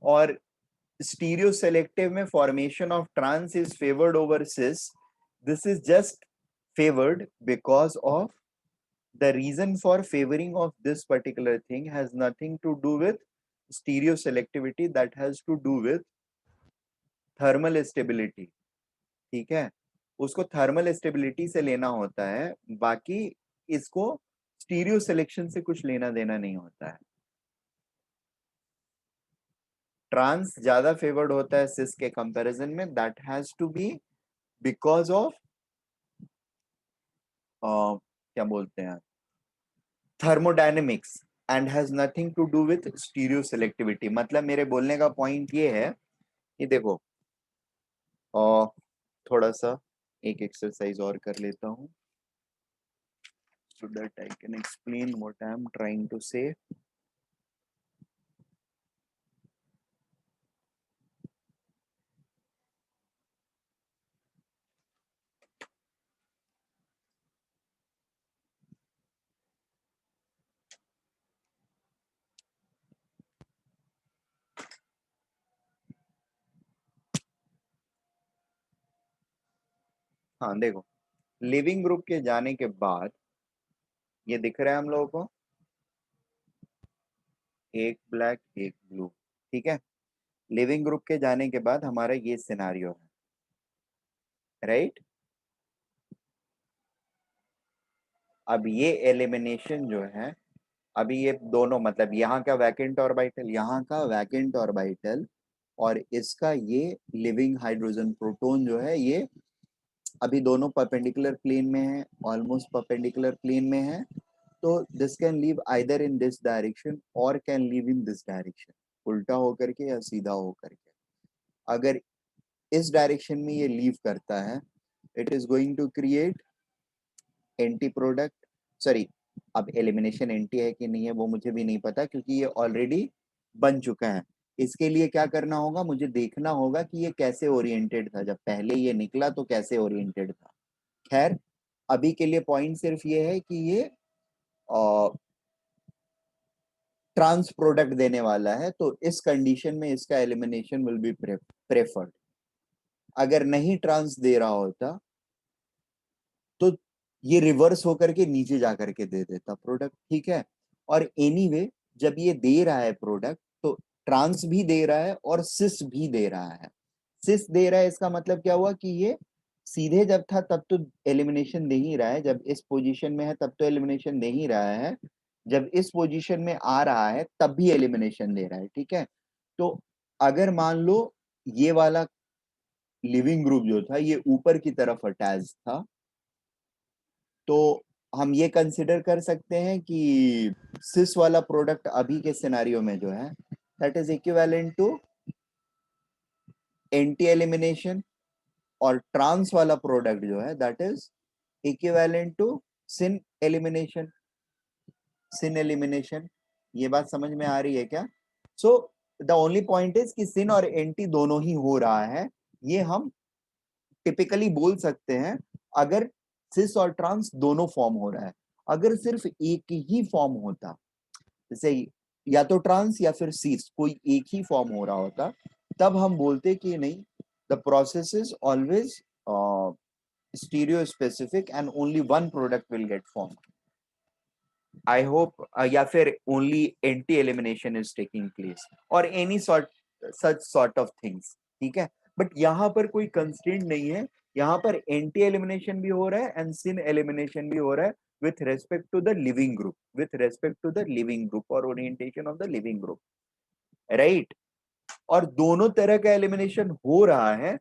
और स्टीरियो सेलेक्टिव में formation of trans is favoured over cis. This is just favoured because of the reason for favoring of this particular thing has nothing to do with stereo selectivity, that has to do with thermal stability। ठीक है, उसको thermal stability से लेना होता है, बाकी इसको stereo selection से कुछ लेना देना नहीं होता है। ट्रांस ज्यादा फेवर्ड होता है सिस के कंपैरिजन में, that has to be because of क्या बोलते हैं, thermodynamics, and has nothing to do with stereo selectivity. मतलब मेरे बोलने का पॉइंट ये है कि देखो, थोड़ा सा एक एक्सरसाइज और कर लेता हूँ so that I can explain what I am trying to say। हाँ देखो, लिविंग ग्रुप के जाने के बाद ये दिख रहा है हम लोगों को, एक ब्लैक एक ब्लू। ठीक है, लिविंग ग्रुप के जाने के बाद हमारा ये सिनारियो है, राइट? अब ये एलिमिनेशन जो है, अभी ये दोनों मतलब यहाँ का वैकेंट ऑर्बिटल, यहाँ का वैकेंट ऑर्बिटल, और इसका ये लिविंग हाइड्रोजन प्रोटॉन जो है, ये अभी दोनों परपेंडिकुलर प्लेन में है, ऑलमोस्ट परपेंडिकुलर प्लेन में है। तो this can leave either in this direction or can leave in this direction, उल्टा होकर के या सीधा होकर के। अगर इस डायरेक्शन में ये लीव करता है, it is going to create anti product, sorry, अब एलिमिनेशन एंटी है कि नहीं है वो मुझे भी नहीं पता, क्योंकि ये ऑलरेडी बन चुका है। इसके लिए क्या करना होगा, मुझे देखना होगा कि ये कैसे ओरिएंटेड था, जब पहले ये निकला तो कैसे ओरिएंटेड था। खैर, अभी के लिए पॉइंट सिर्फ ये है कि ये ट्रांस प्रोडक्ट देने वाला है, तो इस कंडीशन में इसका एलिमिनेशन विल बी प्रेफर्ड। अगर नहीं ट्रांस दे रहा होता तो ये रिवर्स होकर के नीचे जा करके दे देता प्रोडक्ट, ठीक है। और एनीवे जब ये दे रहा है प्रोडक्ट, तो ट्रांस भी दे रहा है और सिस भी दे रहा है। सिस दे रहा है, इसका मतलब क्या हुआ कि ये सीधे जब था तब तो एलिमिनेशन दे ही रहा है, जब इस पोजीशन में है तब तो एलिमिनेशन दे ही रहा है, जब इस पोजीशन में आ रहा है तब भी एलिमिनेशन दे रहा है, ठीक है। तो अगर मान लो ये वाला लिविंग ग्रुप जो था ये ऊपर की तरफ अटैच था, तो हम ये कंसिडर कर सकते हैं कि सिस वाला प्रोडक्ट अभी के सिनारियो में जो है that is equivalent to anti elimination, और ट्रांस वाला प्रोडक्ट जो है that is equivalent to syn elimination. Syn elimination, ये बात समझ में आ रही है क्या? So the only point is कि सिन और एंटी दोनों ही हो रहा है, ये हम टिपिकली बोल सकते हैं अगर सिस और ट्रांस दोनों फॉर्म हो रहा है। अगर सिर्फ एक ही फॉर्म होता, जैसे या तो ट्रांस या फिर सीस, कोई एक ही फॉर्म हो रहा होता, तब हम बोलते कि नहीं, the process is always stereospecific and only one product will get formed. I hope, या फिर only anti elimination is taking place or any sort such sort of things, ठीक है। बट यहाँ पर कोई कंस्ट्रेंट नहीं है, यहाँ पर एंटी एलिमिनेशन भी हो रहा है एंड सिन एलिमिनेशन भी हो रहा है with respect to the living group, with respect to the living group or orientation of the living group, right? और दोनों तरह का एलिमिनेशन हो रहा है,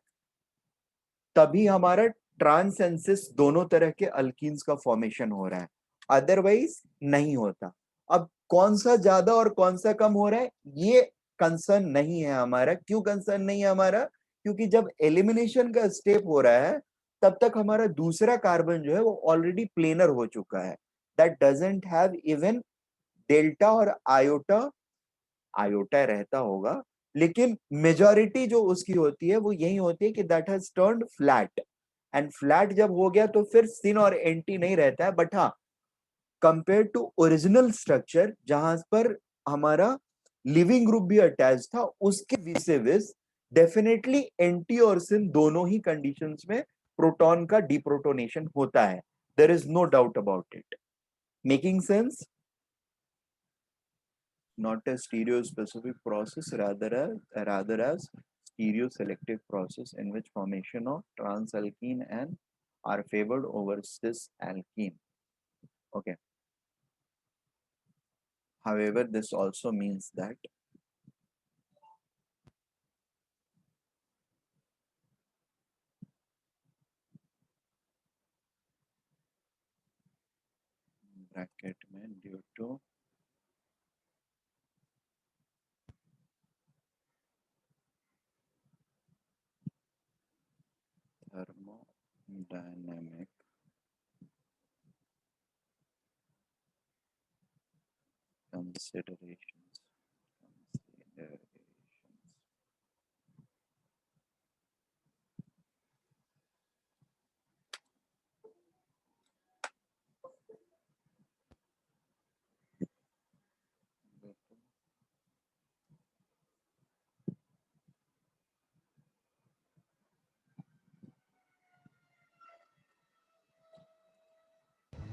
तभी हमारा ट्रांसेंसिस दोनों तरह के अल्कीन्स का फॉर्मेशन हो रहा है, अदरवाइज नहीं होता। अब कौन सा ज्यादा और कौन सा कम हो रहा है ये कंसर्न नहीं है हमारा। क्यों कंसर्न नहीं है हमारा? क्योंकि जब एलिमिनेशन का स्टेप हो रहा है तब तक हमारा दूसरा कार्बन जो है वो ऑलरेडी प्लेनर हो चुका है, that doesn't have even delta और आयोटा। आयोटा रहता होगा लेकिन मेजॉरिटी जो उसकी होती है वो यही होती है कि that has turned flat, and flat जब हो गया तो फिर सिन और एंटी नहीं रहता है। बट हाँ, कंपेयर टू ओरिजिनल स्ट्रक्चर जहां पर हमारा लिविंग ग्रुप भी अटैच था, उसके विसेविस डेफिनेटली एंटी और सिन दोनों ही कंडीशंस में प्रोटॉन का डिप्रोटोनेशन होता है। There is no doubt about it. Making sense? Not a stereo-specific process, rather as stereo-selective process in which formation of trans-alkene and are favored over cis-alkene. Okay. However, this also means that bracket में due to thermodynamic considerations.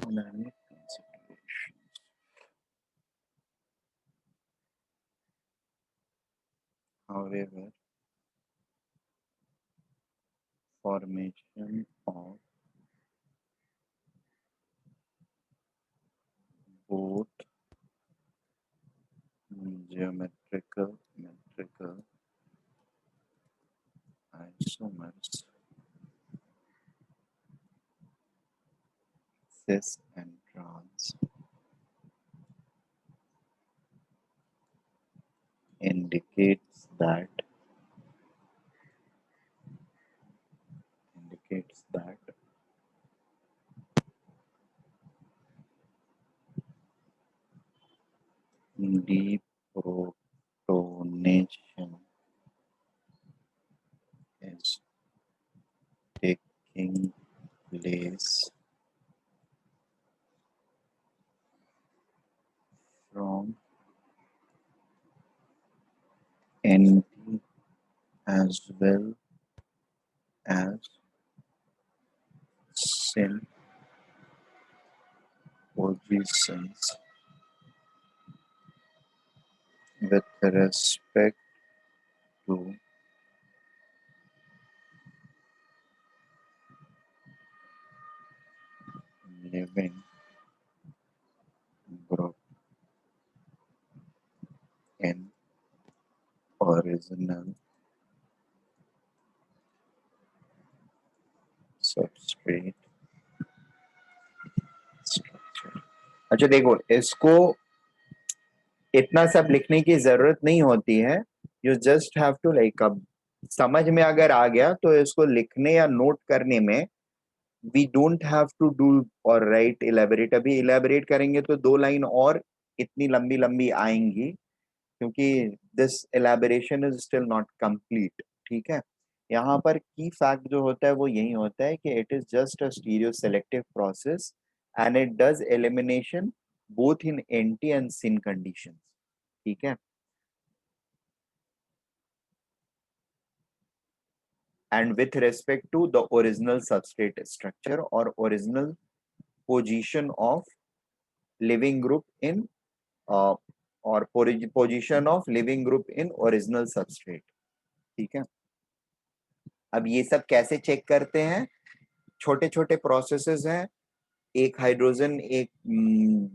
Thermodynamic considerations. However, formation of both geometrical metrical isomers cis and trans indicates that indicates that deprotonation is taking place from NP as well as syn positions with respect to living group in original substrate structure. अच्छा देखो, इसको इतना सब लिखने की जरूरत नहीं होती है. You just have to like, अब समझ में अगर आ गया तो इसको लिखने या नोट करने में we don't have to do और राइट इलेबोरेट. अभी इलेबोरेट करेंगे तो 2 लाइन और इतनी लंबी लंबी आएंगी, क्योंकि this elaboration is still not complete. ठीक है, यहाँ पर की फैक्ट जो होता है वो यही होता है कि it is just a stereo selective process and it does elimination both in anti and syn conditions. ठीक है, and with respect to the original substrate structure or original position of living group in uh, position of living group in original substrate. ठीक है, अब ये सब कैसे check करते हैं? छोटे छोटे प्रोसेसेस हैं, एक हाइड्रोजन एक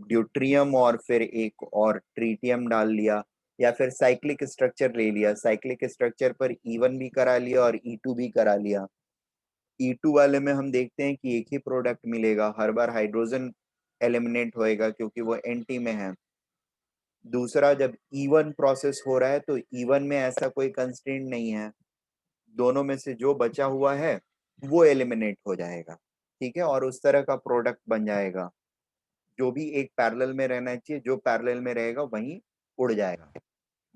ड्यूट्रियम और फिर एक और ट्रीटियम डाल लिया, या फिर साइक्लिक स्ट्रक्चर ले लिया, साइक्लिक स्ट्रक्चर पर E1 भी करा लिया और E2 भी करा लिया. E2 वाले में हम देखते हैं कि एक ही प्रोडक्ट मिलेगा, हर बार हाइड्रोजन एलिमिनेट होएगा क्योंकि वो एंटी में है. दूसरा, जब E1 प्रोसेस हो रहा है तो E1 में ऐसा कोई कंस्ट्रेंट नहीं है, दोनों में से जो बचा हुआ है वो एलिमिनेट हो जाएगा. ठीक है, और उस तरह का प्रोडक्ट बन जाएगा. जो भी एक पैरेलल में रहना चाहिए, जो पैरेलल में रहेगा वहीं उड़ जाएगा.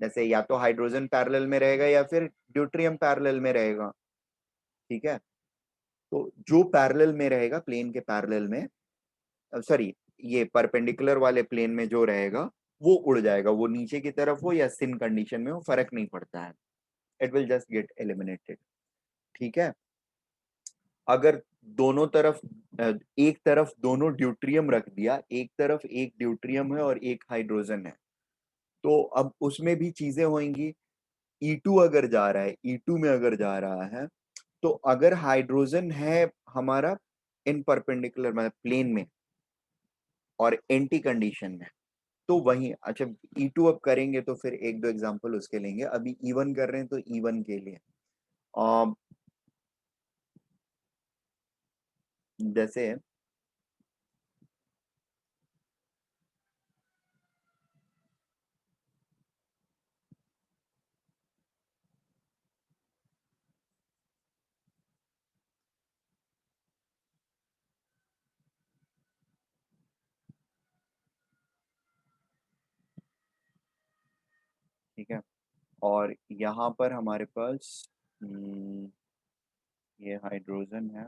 जैसे या तो हाइड्रोजन पैरेलल में रहेगा या फिर ड्यूट्रियम पैरेलल में रहेगा. ठीक है, तो जो पैरेलल में रहेगा, प्लेन के पैरेलल में, सॉरी ये परपेंडिकुलर वाले प्लेन में जो रहेगा वो उड़ जाएगा, वो नीचे की तरफ हो या सिन कंडीशन में हो, फर्क नहीं पड़ता है. It will just get eliminated. ठीक है, अगर दोनों तरफ एक तरफ दोनों ड्यूट्रियम रख दिया, एक तरफ एक ड्यूट्रियम है और एक हाइड्रोजन है, तो अब उसमें भी चीजें होंगी. E2 अगर जा रहा है, E2 में अगर जा रहा है, तो अगर हाइड्रोजन है हमारा इन परपेंडिकुलर मतलब प्लेन में और एंटी कंडीशन में, तो वही. अच्छा, E2 अब करेंगे तो फिर एक दो एग्जांपल उसके लेंगे. अभी E1 कर रहे हैं तो E1 के लिए जैसे ठीक है, और यहाँ पर हमारे पास ये हाइड्रोजन है,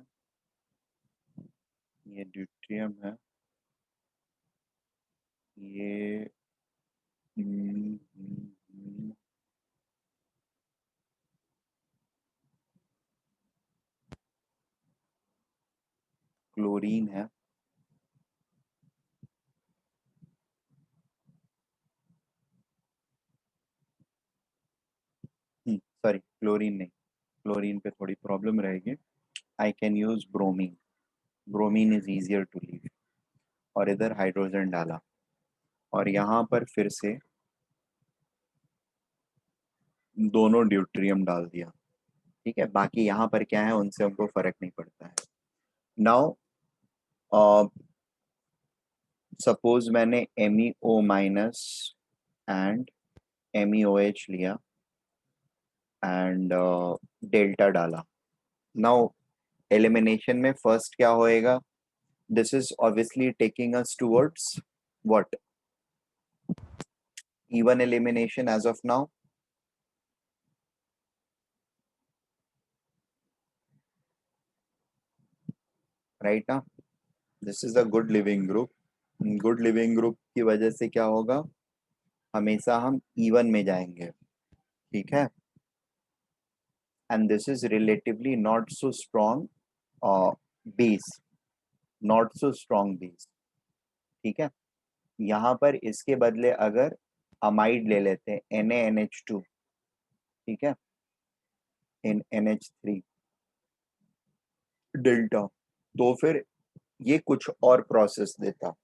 ये ड्यूट्रियम है, ये क्लोरीन है, सॉरी क्लोरीन नहीं, क्लोरीन पे थोड़ी प्रॉब्लम रहेगी. I can use bromine. Bromine is easier to leave. और इधर हाइड्रोजन डाला और यहाँ पर फिर से दोनों ड्यूट्रियम डाल दिया. ठीक है, बाकी यहाँ पर क्या है उनसे हमको फर्क नहीं पड़ता है. नाउ सपोज मैंने MEO माइनस एंड MEOH लिया एंड डेल्टा डाला. नाउ एलिमिनेशन में फर्स्ट क्या होएगा? This is obviously taking us towards what? even elimination as of now? Right now, this is a good living group. Good leaving group की वजह से क्या होगा, हमेशा हम इवन में जाएंगे, ठीक है। And this is relatively not so strong base, not so strong base, ठीक है। यहाँ पर इसके बदले अगर अमाइड ले लेते हैं NaNH2, ठीक है, इन NH3 डेल्टा, तो फिर ये कुछ और प्रोसेस देता,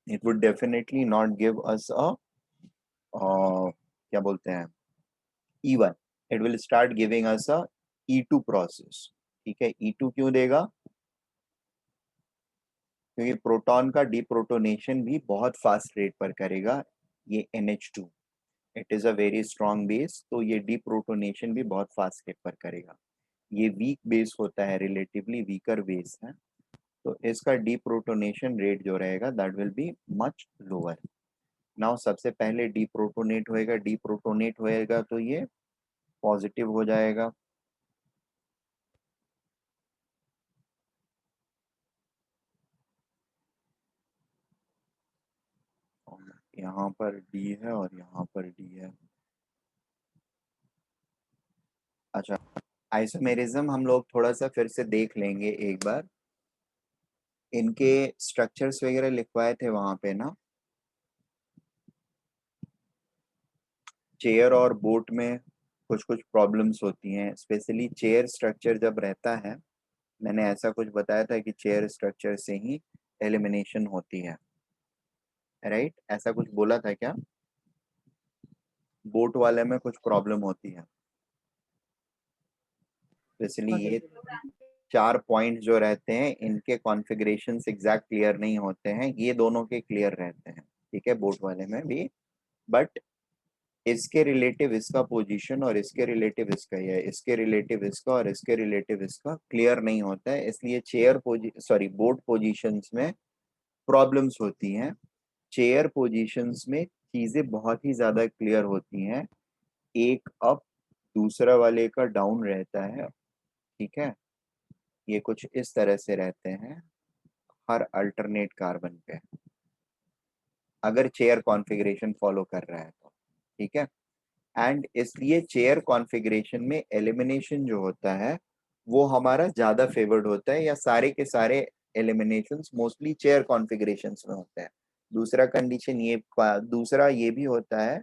it would definitely not give us a क्या बोलते हैं E1, it will start giving us a E2 process, ठीक है। E2 क्यों देगा, क्योंकि प्रोटॉन का डीप्रोटोनेशन भी बहुत फास्ट रेट पर करेगा ये NH2, it is a very strong base, तो ये डीप्रोटोनेशन भी बहुत फास्ट रेट पर करेगा। ये वीक बेस होता है, रिलेटिवली वीकर बेस है, तो इसका डीप्रोटोनेशन रेट जो रहेगा that will be much lower. Now सबसे पहले डीप्रोटोनेट होएगा तो ये पॉजिटिव हो जाएगा, और यहाँ पर डी है और यहाँ पर डी है। अच्छा, आइसोमेरिज्म हम लोग थोड़ा सा फिर से देख लेंगे एक बार, इनके स्ट्रक्चर्स वगैरह लिखवाए थे वहां पे ना, चेयर और बोट में कुछ कुछ प्रॉब्लम्स होती हैं, स्पेशली चेयर स्ट्रक्चर जब रहता है, मैंने ऐसा कुछ बताया था कि चेयर स्ट्रक्चर से ही एलिमिनेशन होती है, राइट, ऐसा कुछ बोला था क्या। बोट वाले में कुछ प्रॉब्लम होती है, हाँ इसलिए सर। ये 4 पॉइंट जो रहते हैं इनके कॉन्फ़िगरेशन एग्जैक्ट क्लियर नहीं होते हैं, ये दोनों के क्लियर रहते हैं, ठीक है, बोट वाले में भी, बट इसके रिलेटिव इसका पोजीशन और इसके रिलेटिव इसका, या इसके रिलेटिव इसका और इसके रिलेटिव इसका क्लियर नहीं होता है, इसलिए बोट पोजीशंस में प्रॉब्लम्स होती हैं। चेयर पोजीशंस में चीजें बहुत ही ज्यादा क्लियर होती हैं, एक अप दूसरा वाले का डाउन रहता है, ठीक है, ये कुछ इस तरह से रहते हैं हर अल्टरनेट कार्बन पे, अगर चेयर कॉन्फ़िगरेशन फॉलो कर रहा है तो, ठीक है। एंड इसलिए चेयर कॉन्फ़िगरेशन में एलिमिनेशन जो होता है वो हमारा ज्यादा फेवर्ड होता है, या सारे के सारे एलिमिनेशंस मोस्टली चेयर कॉन्फ़िगरेशंस में होते हैं। दूसरा ये भी होता है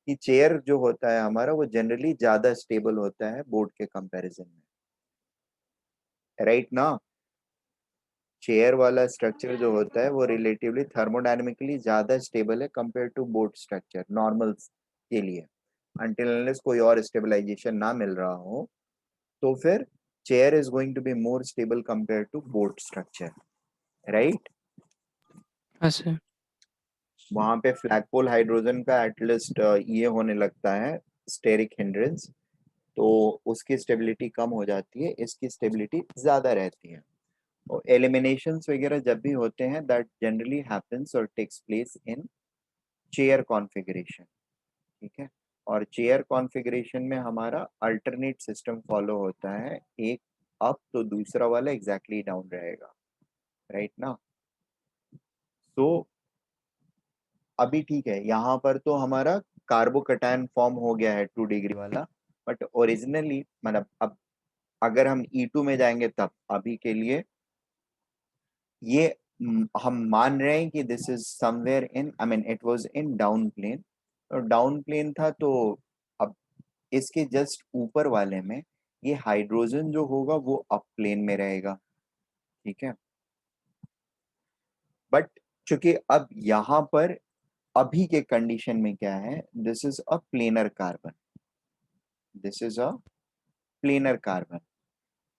कि चेयर जो होता है हमारा वो जनरली ज्यादा स्टेबल होता है बोर्ड के कंपैरिजन में, राइट ना। चेयर वाला स्ट्रक्चर जो होता है वो रिलेटिवली थर्मोडायनेमिकली ज्यादा स्टेबल है compare to boat structure normal के लिए, until unless कोई और स्टेबलाइजेशन ना मिल रहा हो, तो फिर chair is going to be more stable compare to boat structure, right. हाँ सर। वहां पे फ्लैगपोल हाइड्रोजन का एटलीस्ट ये होने लगता है स्टेरिक हिंड्रेंस, तो उसकी स्टेबिलिटी कम हो जाती है, इसकी स्टेबिलिटी ज्यादा रहती है। और एलिमिनेशंस वगैरह जब भी होते हैं दैट जनरली हैपेंस और takes place in chair configuration, ठीक है। और चेयर कॉन्फ़िगरेशन में हमारा अल्टरनेट सिस्टम फॉलो होता है, एक अप तो दूसरा वाला एग्जैक्टली डाउन रहेगा, राइट ना। तो अभी ठीक है, यहाँ पर तो हमारा कार्बोकैटायन फॉर्म हो गया है 2 डिग्री वाला, बट ओरिजिनली मतलब अब अगर हम E2 में जाएंगे तब, अभी के लिए ये हम मान रहे हैं कि this is somewhere in, I mean it was in down plane, और डाउन प्लेन था, तो अब इसके जस्ट ऊपर वाले में ये हाइड्रोजन जो होगा वो अप प्लेन में रहेगा, ठीक है। बट चूंकि अब यहाँ पर अभी के कंडीशन में क्या है, this is a planar carbon, this is a planar carbon,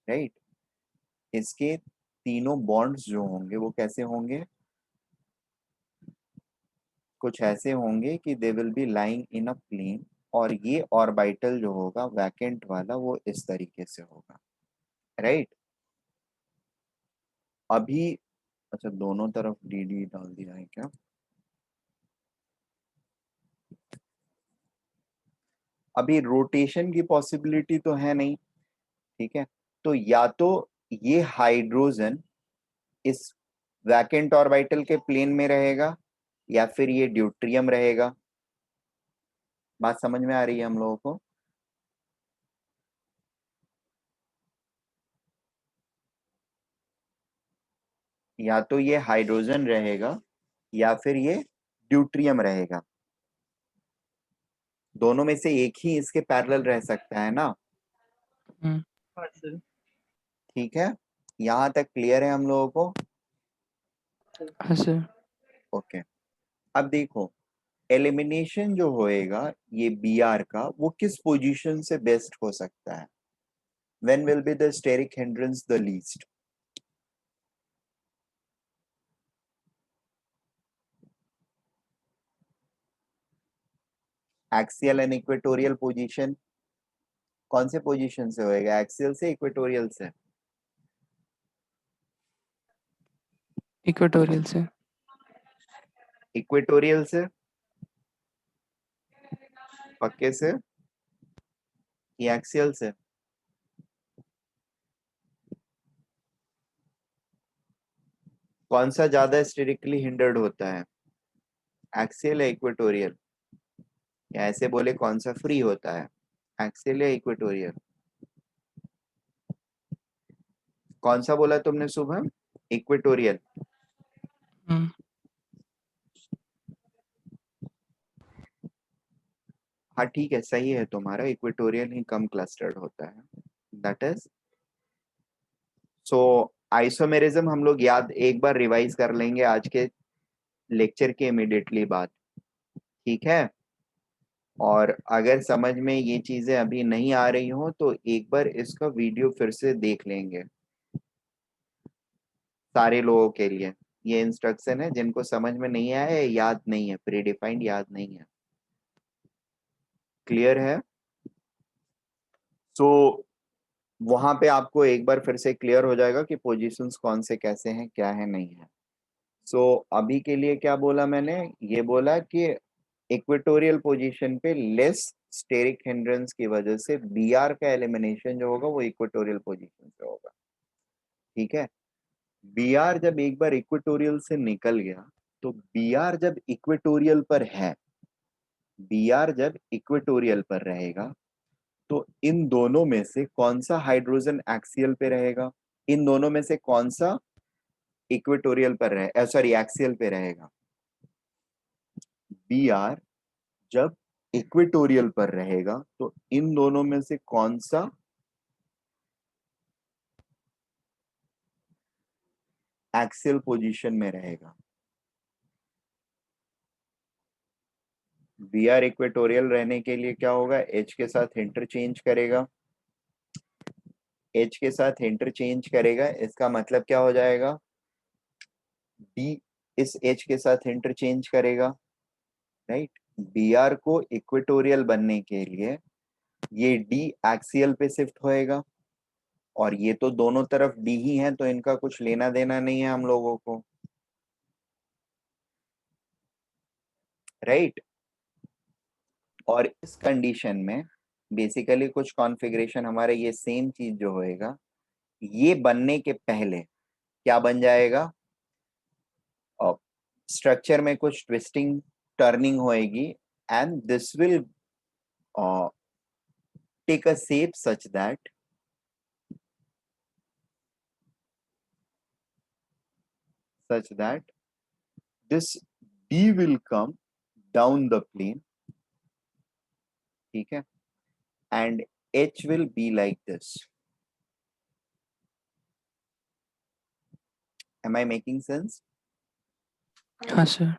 right. इसके तीनों बॉन्ड्स जो होंगे वो कैसे होंगे, कुछ ऐसे होंगे कि they will be lying in a plane, और ये ऑर्बिटल जो होगा वैकेंट वाला वो इस तरीके से होगा, राइट। अभी अच्छा दोनों तरफ डी डी डाल दिया है क्या, अभी रोटेशन की पॉसिबिलिटी तो है नहीं, ठीक है, तो या तो ये हाइड्रोजन इस वैकेंट ऑर्बिटल के प्लेन में रहेगा या फिर ये ड्यूट्रियम रहेगा। बात समझ में आ रही है हम लोगों को? या तो ये हाइड्रोजन रहेगा या फिर ये ड्यूट्रियम रहेगा, दोनों में से एक ही इसके पैरेलल रह सकता है ना। हम्म, हाँ सर। ठीक है, यहां तक क्लियर है हम लोगों को? हाँ सर। ओके, अब देखो एलिमिनेशन जो होएगा ये बी आर का, वो किस पोजीशन से बेस्ट हो सकता है? When will be the steric hindrance the least? Axial and equatorial position, कौन से पोजीशन से होएगा, एक्सियल से इक्वेटोरियल से? इक्वेटोरियल से। इक्वेटोरियल से पक्के से, या एक्सियल से? कौन सा ज्यादा स्टेरिकली हिंडर्ड होता है, एक्सियल या इक्वेटोरियल? या ऐसे बोले कौन सा फ्री होता है, एक्सियल या इक्वेटोरियल? कौन सा बोला तुमने शुभम, इक्वेटोरियल? हम्म, हाँ ठीक है, सही है तुम्हारा, इक्वेटोरियल ही कम क्लस्टर्ड होता है, दैट इज सो। आइसोमेरिज्म हम लोग याद एक बार रिवाइज कर लेंगे आज के लेक्चर के इमिडिएटली बाद, ठीक है? और अगर समझ में ये चीजें अभी नहीं आ रही हो तो एक बार इसका वीडियो फिर से देख लेंगे, सारे लोगों के लिए ये इंस्ट्रक्शन है, जिनको समझ में नहीं आया है, याद नहीं है, प्री डिफाइंड याद नहीं है, क्लियर है? सो वहां पे आपको एक बार फिर से क्लियर हो जाएगा कि पोजीशंस कौन से कैसे हैं, क्या है, नहीं है। सो अभी के लिए क्या बोला मैंने, ये बोला कि इक्वेटोरियल पोजीशन पे लेस स्टेरिक हिंड्रेंस की वजह से बीआर का एलिमिनेशन जो होगा वो इक्वेटोरियल पोजीशन से होगा, ठीक है? बीआर जब एक बार इक्वेटोरियल से निकल गया, तो बीआर जब इक्वेटोरियल पर है, बीआर जब इक्वेटोरियल पर रहेगा, तो इन दोनों में से कौन सा हाइड्रोजन एक्सियल पे रहेगा, इन दोनों में से कौन सा इक्वेटोरियल पर रहे, सॉरी एक्सियल पे रहेगा? बी आर जब इक्वेटोरियल पर रहेगा तो इन दोनों में से कौन सा एक्सियल पोजीशन में रहेगा? बी आर इक्वेटोरियल रहने के लिए क्या होगा, एच के साथ इंटरचेंज करेगा, एच के साथ इंटरचेंज करेगा, इसका मतलब क्या हो जाएगा, डी इस एच के साथ इंटरचेंज करेगा, राइट? बी आर को इक्वेटोरियल बनने के लिए ये डी एक्सियल पे शिफ्ट होएगा, और ये तो दोनों तरफ डी ही है, तो इनका कुछ लेना देना नहीं है हम लोगों को, राइट? और इस कंडीशन में बेसिकली कुछ कॉन्फ़िगरेशन हमारे ये सेम चीज जो होएगा, ये बनने के पहले क्या बन जाएगा, स्ट्रक्चर में कुछ ट्विस्टिंग टर्निंग होएगी, and this will take a shape such that this D will come down the plane, ठीक है, and H will be like this. Am I making sense? हाँ सर।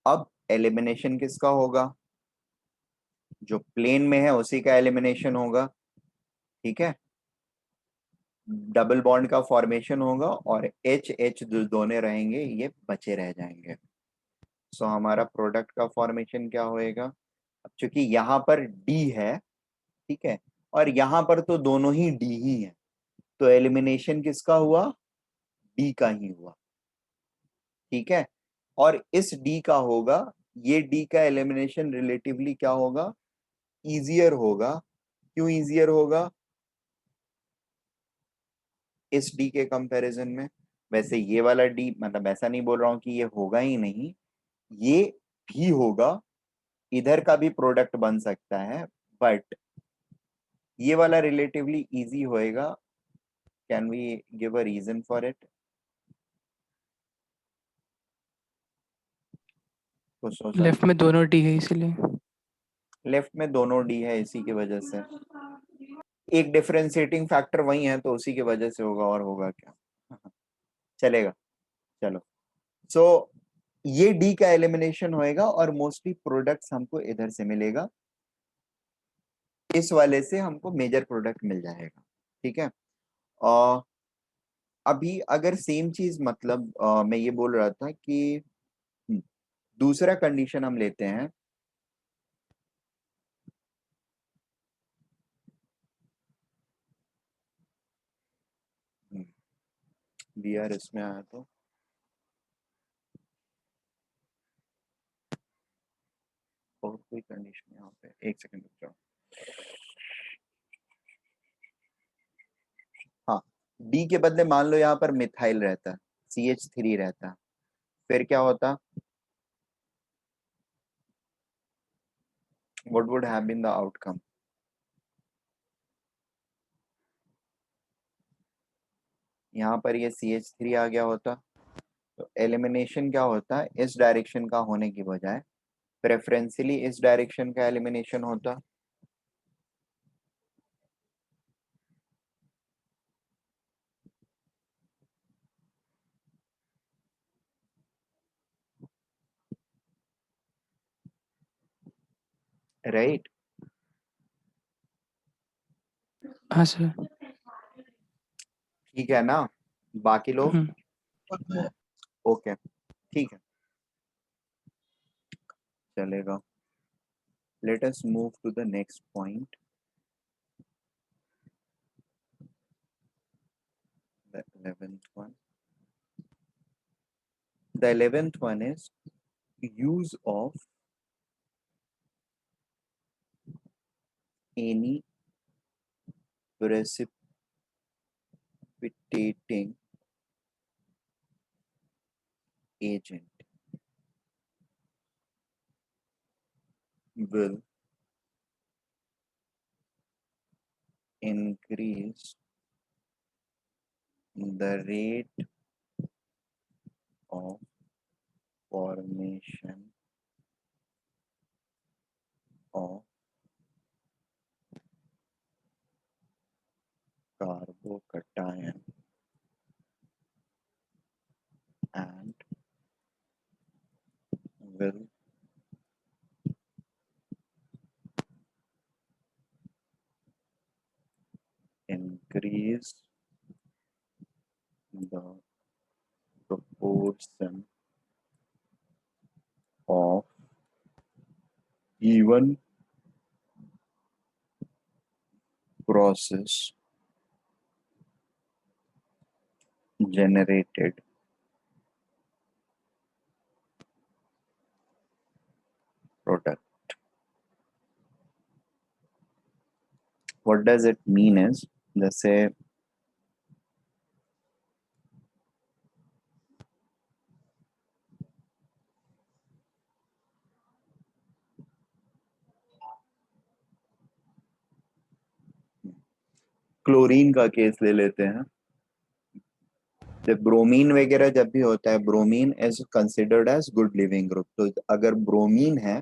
अब एलिमिनेशन किसका होगा, जो प्लेन में है उसी का एलिमिनेशन होगा, ठीक है? डबल बॉन्ड का फॉर्मेशन होगा और एच एच जो दोनों रहेंगे ये बचे रह जाएंगे। सो हमारा प्रोडक्ट का फॉर्मेशन क्या होएगा, अब चूंकि यहाँ पर डी है, ठीक है, और यहाँ पर तो दोनों ही डी ही है, तो एलिमिनेशन किसका हुआ, डी का ही हुआ, ठीक है? और इस डी का होगा, ये डी का एलिमिनेशन रिलेटिवली क्या होगा, ईजियर होगा। क्यों ईजियर होगा इस डी के कंपैरिजन में? वैसे ये वाला डी, मतलब ऐसा नहीं बोल रहा हूं कि ये होगा ही नहीं, ये भी होगा, इधर का भी प्रोडक्ट बन सकता है, बट ये वाला रिलेटिवली इजी होएगा। Can we give a reason for it? तो सोचो। लेफ्ट में दोनों डी है इसीलिए। लेफ्ट में दोनों डी है इसी की वजह से, एक डिफरेंशिएटिंग फैक्टर वही है तो उसी की वजह से होगा, और होगा क्या? चलेगा, चलो। सो ये डी का एलिमिनेशन होएगा और मोस्टली प्रोडक्ट्स हमको इधर से मिलेगा, इस वाले से हमको मेजर प्रोडक्ट मिल जाएगा। ठीक है। और अभी अगर सेम चीज, मतलब मैं ये बोल रहा था कि दूसरा कंडीशन हम लेते हैं। बी आर इसमें आया तो और कोई कंडीशन यहाँ पे, एक सेकंड रुक जाओ। हाँ, डी के बदले मान लो यहाँ पर मिथाइल रहता, CH3 रहता, फिर क्या होता? What would have been the outcome? यहाँ पर ये CH3 आ गया होता, तो एलिमिनेशन क्या होता है इस डायरेक्शन का होने की बजाय प्रेफरेंशियली इस डायरेक्शन का एलिमिनेशन होता। राइट? हाँ सर। ठीक है ना? बाकी लोग हम्म। ओके, ठीक है, चलेगा। Let us move to the next point, the 11th one. The 11th one is use of any precipitating agent will increase the rate of formation of carbocation and will increase the proportion of even process generated product. What does it mean is, जैसे chlorine का case ले लेते हैं, जब bromine वगैरह जब भी होता है, bromine is considered as good leaving group. तो अगर ब्रोमीन है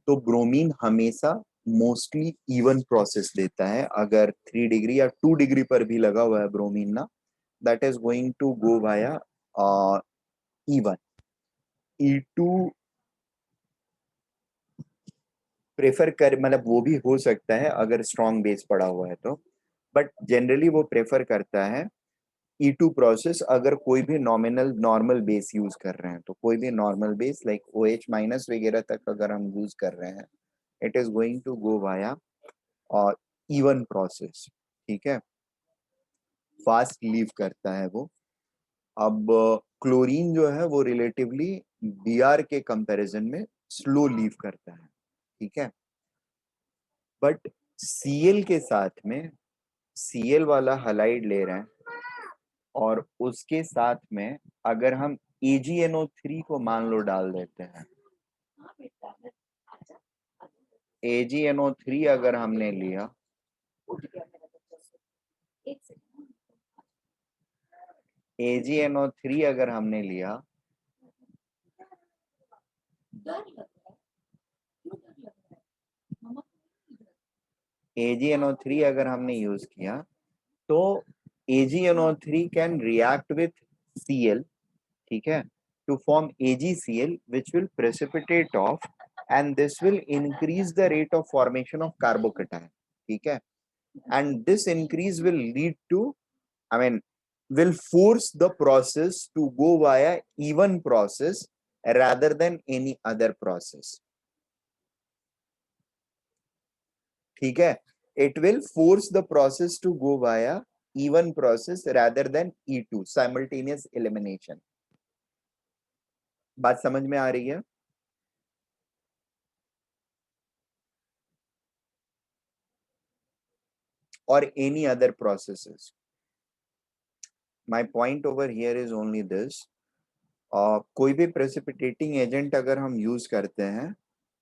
तो ब्रोमीन हमेशा मोस्टली इवन प्रोसेस देता है। अगर 3 डिग्री या 2 डिग्री पर भी लगा हुआ है ब्रोमीन ना, that is going to go via E one. E2 prefer कर, मतलब वो भी हो सकता है अगर स्ट्रॉन्ग बेस पड़ा हुआ है तो, बट जनरली वो प्रेफर करता है E2 प्रोसेस अगर कोई भी नॉमिनल नॉर्मल बेस यूज कर रहे हैं। तो कोई भी normal base like OH minus वगैरह तक अगर हम यूज कर रहे हैं, it is going to go via और इवन प्रोसेस। ठीक है, फास्ट लीव करता है वो। अब क्लोरीन जो है वो रिलेटिवली Br के कंपैरिजन में स्लो लीव करता है। ठीक है, बट Cl के साथ में Cl वाला हलाइड ले रहे हैं और उसके साथ में अगर हम AgNO3 को मान लो डाल देते हैं, AgNO3 अगर हमने लिया, AgNO3 अगर हमने लिया AgNO3 अगर हमने यूज किया तो AgNO3 can react with Cl, ठीक है, to form AgCl which will precipitate off and this will increase the rate of formation of carbocation, ठीक है, and this increase will lead to, I mean, will force the process to go via even process rather than any other process, ठीक है, it will force the process to go via even process rather than E2 simultaneous elimination. बात समझ में आ रही है? Or any other processes. My point over here is only this. कोई भी precipitating agent अगर हम यूज करते हैं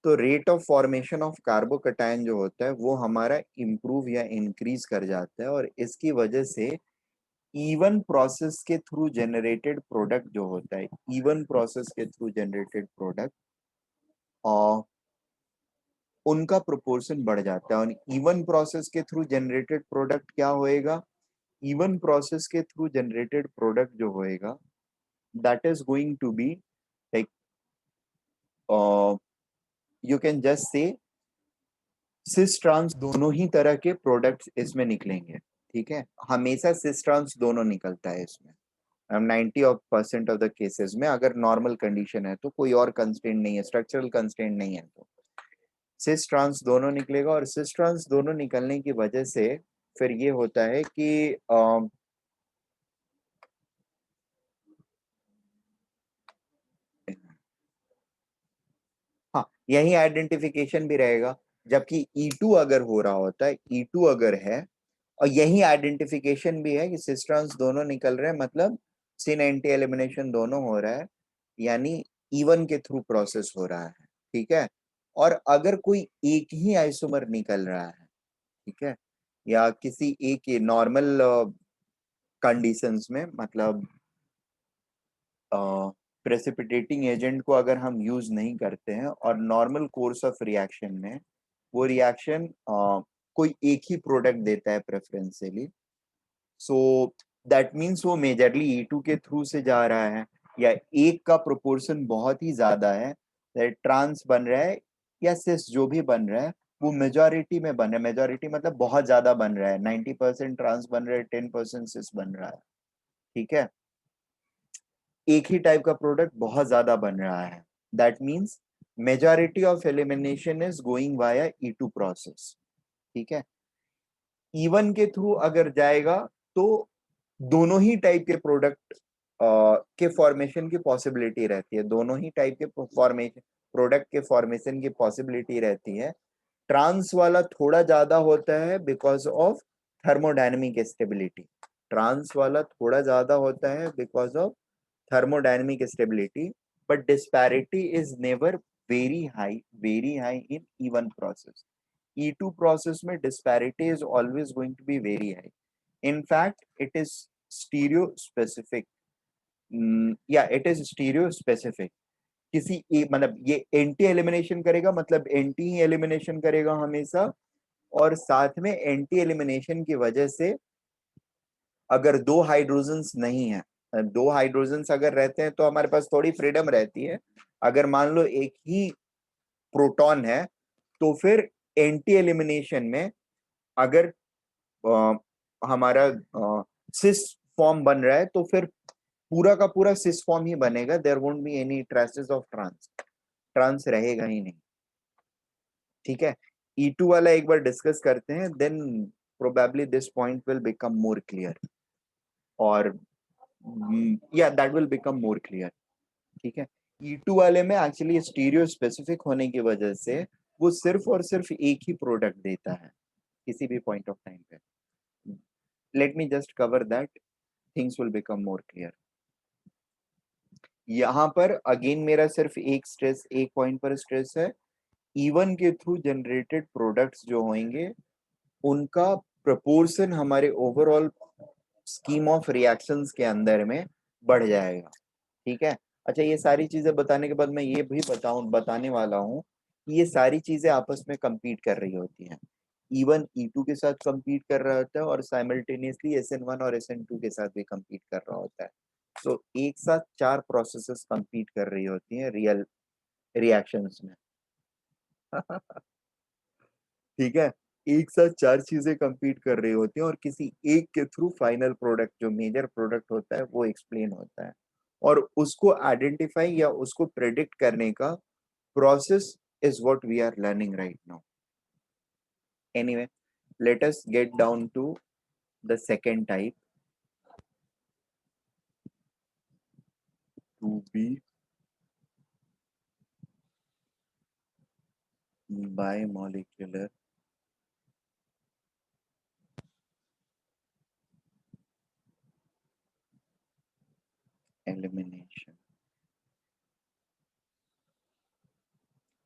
तो rate of formation of carbocation जो होता है वो हमारा इम्प्रूव या इंक्रीज कर जाता है और इसकी वजह से इवन प्रोसेस के थ्रू जनरेटेड प्रोडक्ट जो होता है, इवन प्रोसेस के थ्रू जनरेटेड प्रोडक्ट उनका प्रोपोर्शन बढ़ जाता है। और इवन प्रोसेस के थ्रू जनरेटेड प्रोडक्ट क्या होएगा? इवन प्रोसेस के थ्रू जनरेटेड प्रोडक्ट जो होएगा that is going to be like, you can just say cis trans दोनों ही तरह के प्रोडक्ट्स इसमें निकलेंगे, ठीक है, हमेशा सिस ट्रांस दोनों निकलता है इसमें 90% ऑफ द केसेस में। अगर नॉर्मल कंडीशन है तो कोई और कंस्ट्रेंट नहीं है, स्ट्रक्चरल कंस्ट्रेंट नहीं है, तो सिस ट्रांस दोनों निकलेगा। और सिस ट्रांस दोनों निकलने की वजह से फिर ये होता है कि हाँ, यही आइडेंटिफिकेशन भी रहेगा। जबकि E2 अगर हो रहा होता है, E2 अगर है और यही आइडेंटिफिकेशन भी है कि सिस ट्रांस दोनों निकल रहे हैं, मतलब सिन एंटी एलिमिनेशन दोनों हो रहा है, यानी इवन के थ्रू प्रोसेस हो रहा है, ठीक है। और अगर कोई एक ही आइसोमर निकल रहा है, ठीक है, या किसी एक नॉर्मल कंडीशंस में, मतलब प्रेसिपिटेटिंग एजेंट को अगर हम यूज नहीं करते हैं और नॉर्मल कोर्स ऑफ रिएक्शन में वो रिएक्शन कोई एक ही प्रोडक्ट देता है प्रेफरेंशियली, सो दैट मीन्स वो मेजरली E2 के थ्रू से जा रहा है, या एक का प्रोपोर्शन बहुत ही ज्यादा है, ट्रांस बन रहा है या सिस जो भी बन रहा है वो मेजोरिटी में बन रहा है। मेजोरिटी मतलब बहुत ज्यादा बन रहा है, 90% ट्रांस बन रहा है, 10% सिस बन रहा है, ठीक है, एक ही टाइप का प्रोडक्ट बहुत ज्यादा बन रहा है, that means majority of elimination is going via E2 process, ठीक है। इवन के थ्रू अगर जाएगा तो दोनों ही टाइप के प्रोडक्ट के फॉर्मेशन की पॉसिबिलिटी रहती है, दोनों ही टाइप के फॉर्मेशन प्रोडक्ट के फॉर्मेशन की पॉसिबिलिटी रहती है। ट्रांस वाला थोड़ा ज्यादा होता है because of thermodynamic stability, trans वाला थोड़ा ज्यादा होता है because of thermodynamic stability, but disparity is never very high in even process. E2 process में disparity is always going to be very high. In fact, it is stereo specific. Yeah, it is stereo specific. किसी मतलब ये anti elimination करेगा, मतलब anti ही elimination करेगा हमेशा, और साथ में एंटी एलिमिनेशन की वजह से अगर दो हाइड्रोजन्स नहीं है, दो हाइड्रोजन्स अगर रहते हैं तो हमारे पास थोड़ी फ्रीडम रहती है। अगर मान लो एक ही प्रोटॉन है तो फिर एंटी एलिमिनेशन में अगर हमारा सिस फॉर्म बन रहा है तो फिर पूरा का पूरा सिस फॉर्म ही बनेगा, there won't be any traces of trans, trans रहेगा ही नहीं, ठीक है। E2 वाला एक बार डिस्कस करते हैं, then probably this point will become more clear, और या that will become more clear, ठीक है। E2 वाले में एक्चुअली स्टीरियो स्पेसिफिक होने की वजह से वो सिर्फ और सिर्फ एक ही प्रोडक्ट देता है किसी भी पॉइंट ऑफ टाइम पे. Let me just cover that, things will become more clear. यहाँ पर अगेन मेरा सिर्फ एक स्ट्रेस, एक पॉइंट पर स्ट्रेस है, इवन के थ्रू जनरेटेड प्रोडक्ट्स जो होंगे उनका प्रपोर्शन हमारे ओवरऑल स्कीम ऑफ रिएक्शंस के अंदर में बढ़ जाएगा. ठीक है. अच्छा, ये सारी चीजें बताने के बाद मैं ये भी बताने वाला हूँ कि ये सारी चीजें आपस में compete कर रही होती हैं. इवन E2 के साथ compete कर रहा होता है और साइमल्टेनियसली SN1 और SN2 के साथ भी compete कर रहा होता है. तो एक साथ 4 प्रोसेसेस compete कर रही होती हैं रियल रिएक्शंस में. ठीक है. एक साथ 4 चीजें compete कर रही होती हैं और किसी एक के थ्रू फाइनल प्रोडक्ट, जो मेजर प्रोडक्ट होता है, वो एक्सप्लेन होता है. और उसको आइडेंटिफाई या उसको प्रेडिक्ट करने का process is what we are learning right now. Anyway, let us get down to the second type, to be bimolecular elimination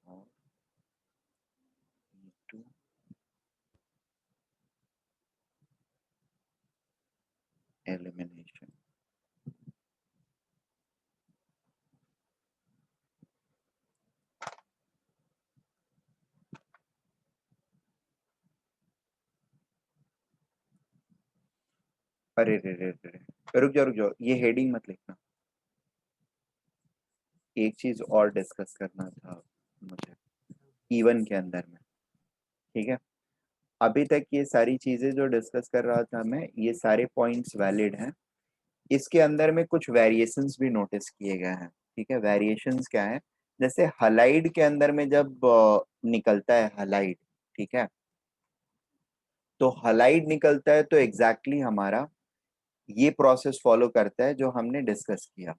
or E2 elimination. अरे रे रे रे रे, रुक जाओ, ये हेडिंग मत लिखना. एक चीज और डिस्कस करना था मुझे इवन के अंदर में. ठीक है. अभी तक ये सारी चीजें जो डिस्कस कर रहा था मैं, ये सारे पॉइंट्स वैलिड हैं. इसके अंदर में कुछ वेरिएशंस भी नोटिस किए गए हैं. ठीक है. वेरिएशंस क्या है? जैसे हलाइड के अंदर में जब निकलता है हलाइड, ठीक है, तो हलाइड निकलता है तो एग्जैक्टली हमारा ये प्रोसेस फॉलो करता है जो हमने डिस्कस किया.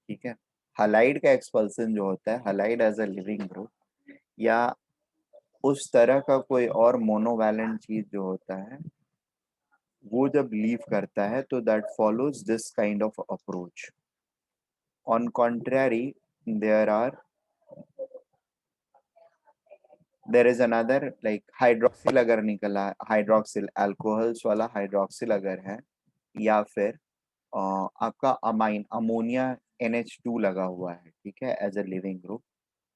ठीक है. हलाइड का एक्सपल्सन जो होता है, halide as a leaving group या उस तरह का कोई और मोनोवैलेंट चीज जो होता है, वो जब लीव करता है तो that follows this kind of approach. On contrary, there are there is another like hydroxyl अगर निकला, हाइड्रोक्सिल अल्कोहल्स वाला हाइड्रोक्सिल अगर है, या फिर आपका अमाइन अमोनिया NH2 लगा हुआ है, ठीक है, एज अ लिविंग ग्रुप,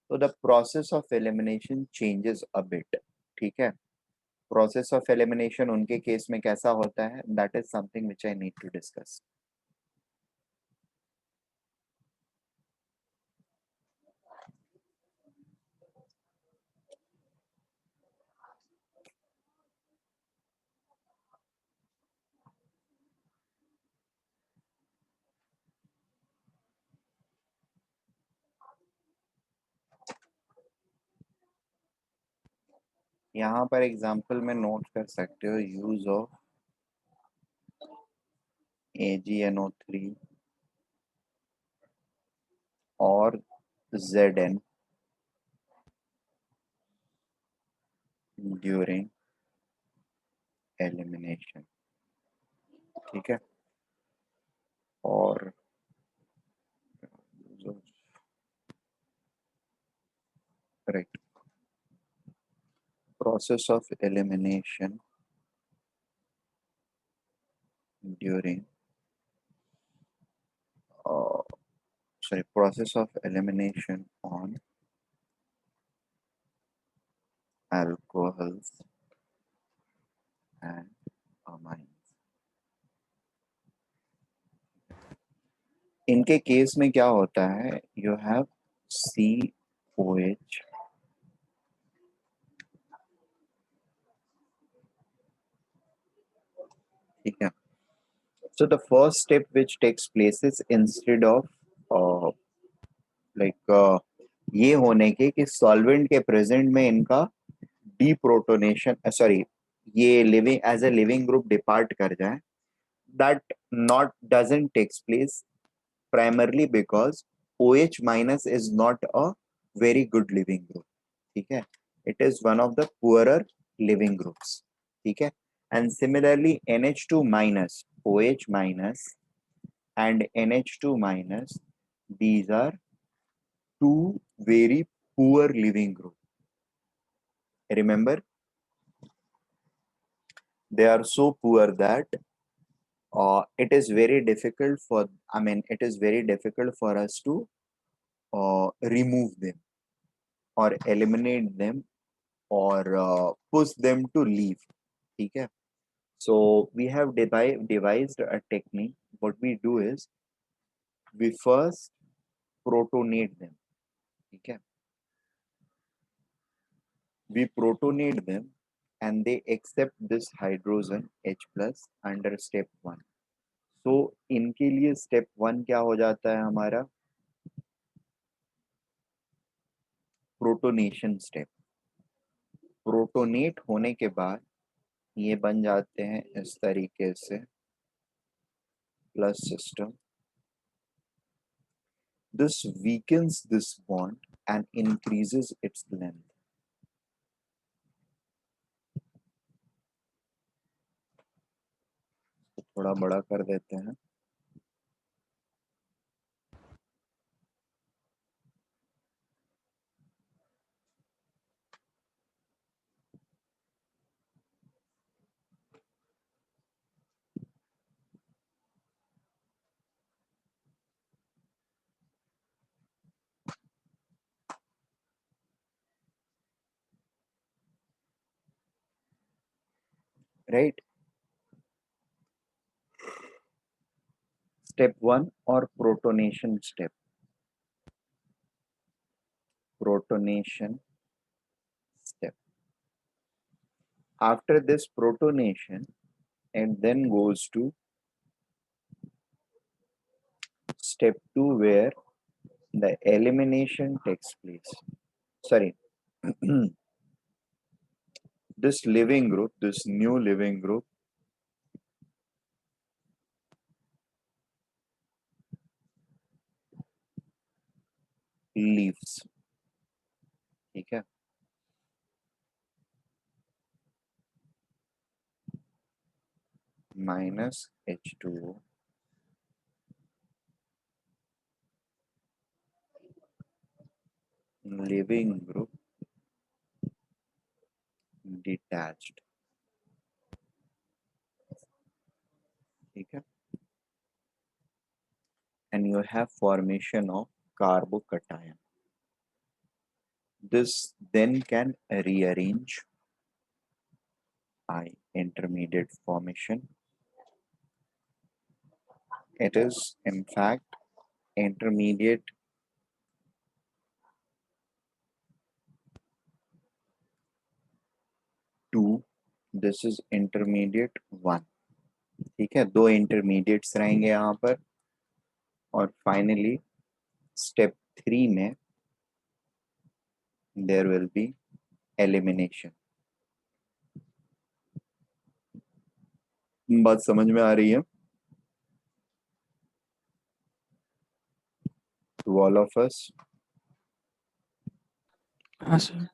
तो the process of elimination changes a bit. ठीक है. प्रोसेस ऑफ एलिमिनेशन उनके केस में कैसा होता है, that is something which I need to discuss. यहाँ पर एग्जाम्पल में नोट कर सकते हो यूज ऑफ AgNO3 और Zn ड्यूरिंग एलिमिनेशन. ठीक है. और right, process of elimination during uh, process of elimination on alcohols and amines. इनके केस में क्या होता है, यू हैव COH, ठीक है. So the first step which takes place is instead of ये होने के कि सॉल्वेंट के प्रेजेंट में इनका डीप्रोटोनेशन, सॉरी, ये leaving as a leaving group depart कर जाए, that not doesn't takes place primarily because OH minus is not a very good living group. ठीक है, it is one of the poorer living groups. ठीक है, and similarly NH2 minus, OH minus and NH2 minus, these are two very poor living group. Remember, they are so poor that it is very difficult for, it is very difficult for us to remove them or eliminate them or push them to leave. ठीक है, so we have devised a technique. What we do is we first protonate them. ठीक है, we protonate them and they accept this hydrogen H plus under step 1. So इनके लिए step 1 क्या हो जाता है हमारा? Protonation step. प्रोटोनेट होने के बाद ये बन जाते हैं इस तरीके से plus system. This weakens this bond and increases its length. थोड़ा बड़ा कर देते हैं. राइट, स्टेप 1 और protonation step. Protonation step. After this protonation, it then goes to step 2 where the elimination takes place. Sorry, this living group, this new living group leaves. ठीक है, minus H2O living group detached. ठीक है, and you have formation of carbocation. This then can rearrange I intermediate formation. It is in fact intermediate 2. This is intermediate 1. ठीक है, दो intermediates रहेंगे यहाँ पर. और फाइनली स्टेप 3 में देयर विल बी एलिमिनेशन. बात समझ में आ रही है to all of us? हाँ sir.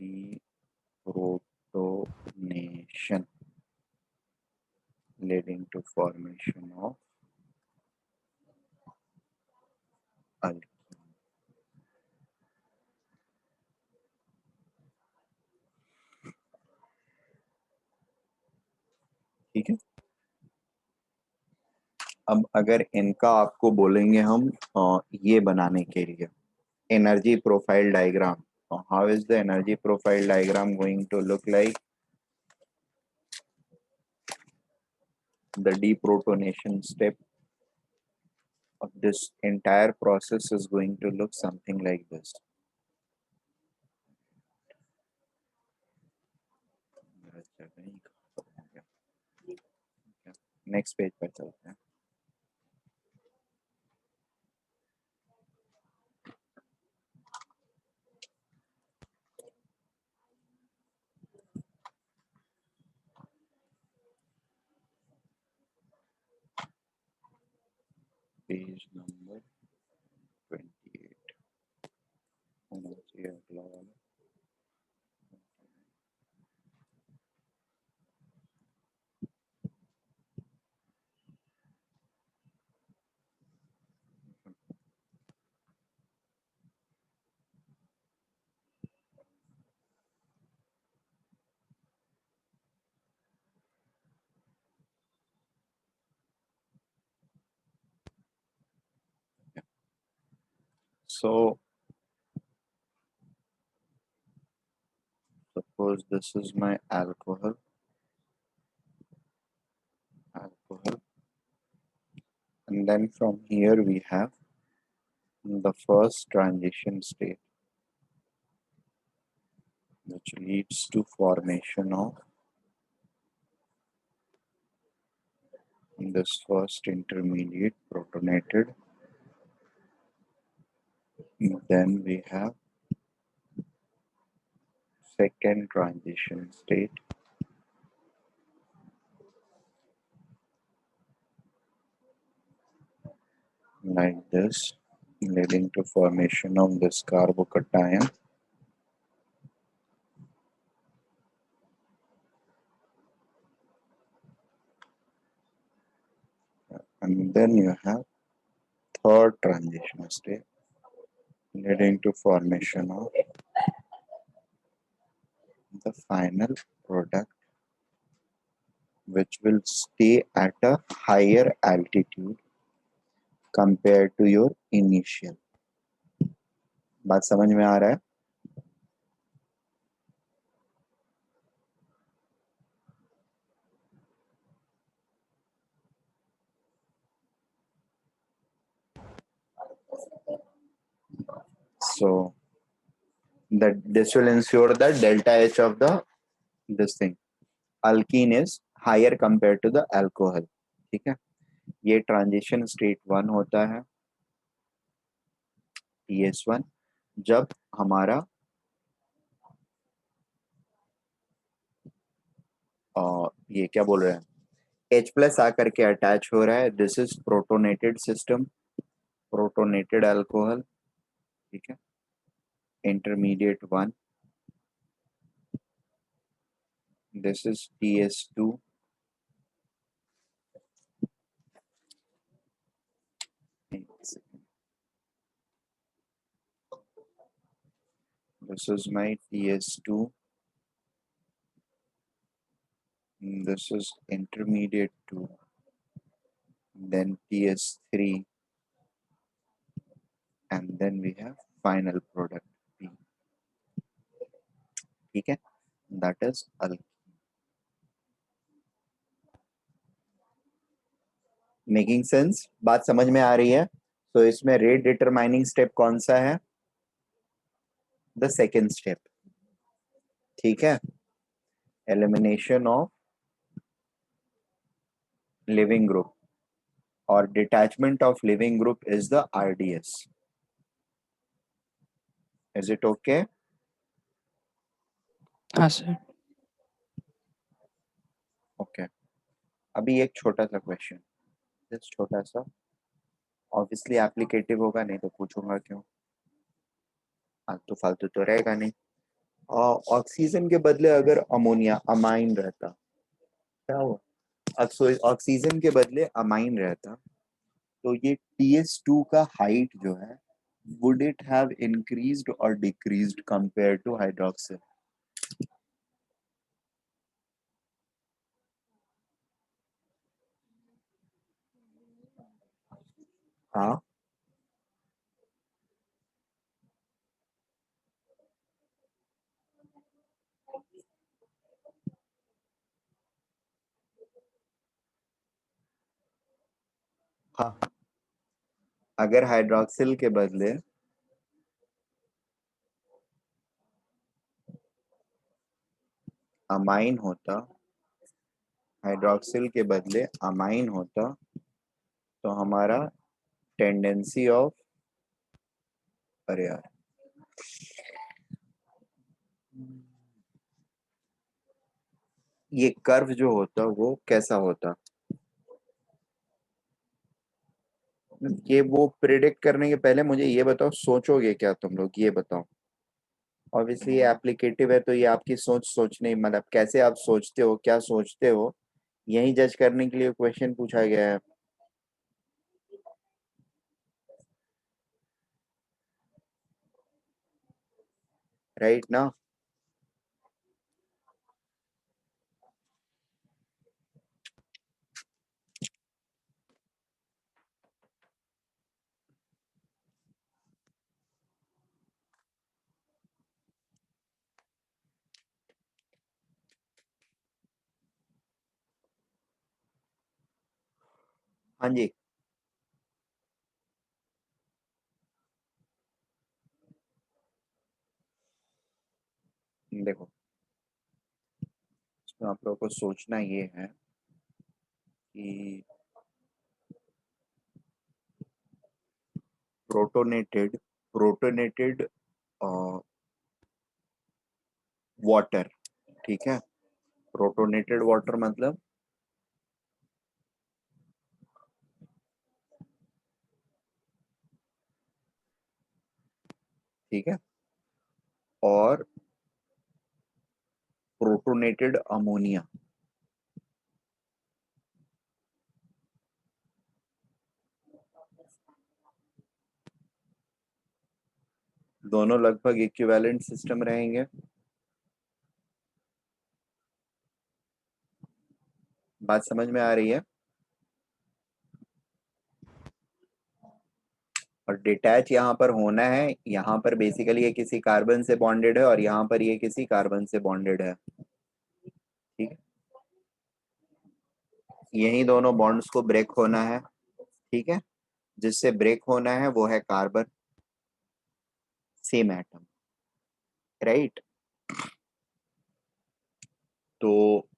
Deprotonation leading to formation of alkene. ठीक है, अब अगर इनका आपको बोलेंगे हम ये बनाने के लिए energy profile diagram, how is the energy profile diagram going to look like? The deprotonation step of this entire process is going to look something like this. Next page पर चलते हैं. पेज नंबर 28 होना चाहिए अगला वाला। So suppose this is my alcohol, and then from here we have the first transition state, which leads to formation of this first intermediate protonated. Then we have second transition state, like this, leading to formation of this carbocation. And then you have third transition state, leading to formation of the final product, which will stay at a higher altitude compared to your initial. बात समझ में आ रहा है? So that this will ensure that delta H of the this thing alkene is higher compared to the alcohol. ठीक है, ये transition state 1 होता है TS1, जब हमारा ये क्या बोल रहे हैं H प्लस आकर के अटैच हो रहा है. This is protonated system, protonated alcohol. ठीक है, intermediate 1, this is TS2, this is my TS2, this is intermediate 2, then TS3, and then we have final product P. ठीक है, that is alkene. Making sense? बात समझ में आ रही है? तो इसमें रेट डिटरमाइनिंग स्टेप कौन सा है? The second step. ठीक है, एलिमिनेशन ऑफ लिविंग ग्रुप और detachment of leaving group is the RDS. Is it okay? हाँ सर. ओके, अभी एक छोटा सा क्वेश्चन, जस्ट छोटा सा, ऑब्वियसली एप्लीकेटिव होगा, नहीं तो पूछूंगा क्यों, फालतू फालतू तो रहेगा नहीं. ऑक्सीजन के बदले अगर अमोनिया अमाइन रहता, क्या हो? ऑक्सीजन के बदले अमाइन रहता, तो ये TS2 का हाइट जो है, would it have increased or decreased compared to hydroxyl? हाँ, हाँ, अगर हाइड्रोक्सिल के बदले अमाइन होता, हाइड्रोक्सिल के बदले अमाइन होता, तो हमारा टेंडेंसी ऑफ, अरे यार, ये कर्व जो होता वो कैसा होता? ये वो प्रिडिक्ट करने के पहले मुझे ये बताओ, सोचोगे क्या तुम लोग, ये बताओ। ऑब्वियसली ये एप्लीकेटिव है, तो ये आपकी सोचने, मतलब कैसे आप सोचते हो, क्या सोचते हो, यही जज करने के लिए क्वेश्चन पूछा गया है। राइट ना? हाँ जी। देखो, इसमें आप लोगों को सोचना ये है कि प्रोटोनेटेड वाटर, ठीक है। प्रोटोनेटेड वाटर मतलब, ठीक है, और प्रोटोनेटेड अमोनिया, दोनों लगभग इक्विवेलेंट सिस्टम रहेंगे। बात समझ में आ रही है? और डिटैच यहाँ पर होना है, यहाँ पर बेसिकली ये किसी कार्बन से बॉन्डेड है और यहाँ पर ये किसी कार्बन से बॉन्डेड है, ठीक है। यही दोनों बॉन्ड्स को ब्रेक होना है, ठीक है। जिससे ब्रेक होना है वो है कार्बन, सेम एटम, राइट। तो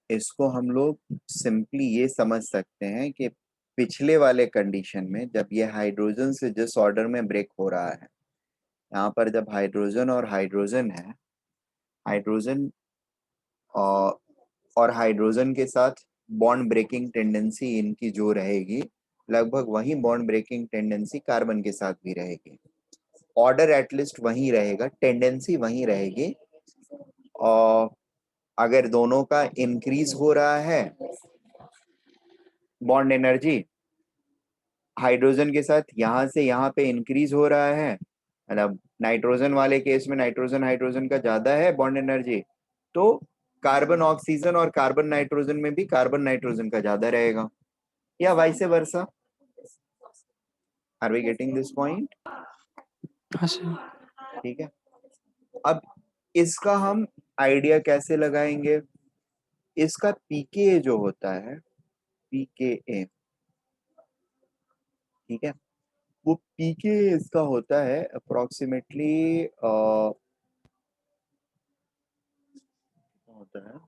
इसको हम लोग सिंपली ये समझ सकते हैं कि पिछले वाले कंडीशन में जब ये हाइड्रोजन से जिस ऑर्डर में ब्रेक हो रहा है, यहाँ पर जब हाइड्रोजन और हाइड्रोजन है, हाइड्रोजन और हाइड्रोजन के साथ बॉन्ड ब्रेकिंग टेंडेंसी इनकी जो रहेगी, लगभग वही बॉन्ड ब्रेकिंग टेंडेंसी कार्बन के साथ भी रहेगी। ऑर्डर एटलीस्ट वही रहेगा, टेंडेंसी वही रहेगी। और अगर दोनों का इंक्रीज हो रहा है बॉन्ड एनर्जी, हाइड्रोजन के साथ यहां से यहाँ पे इंक्रीज हो रहा है, मतलब नाइट्रोजन वाले केस में नाइट्रोजन हाइड्रोजन का ज्यादा है बॉन्ड एनर्जी, तो कार्बन ऑक्सीजन और कार्बन नाइट्रोजन में भी कार्बन नाइट्रोजन का ज्यादा रहेगा, या vice versa. Are we getting this point? हाँ सर। ठीक है। अब इसका हम आइडिया कैसे लगाएंगे? इसका पीके जो होता है, पीके, ठीक है, वो पीके इसका होता है अप्रोक्सीमेटली, होता है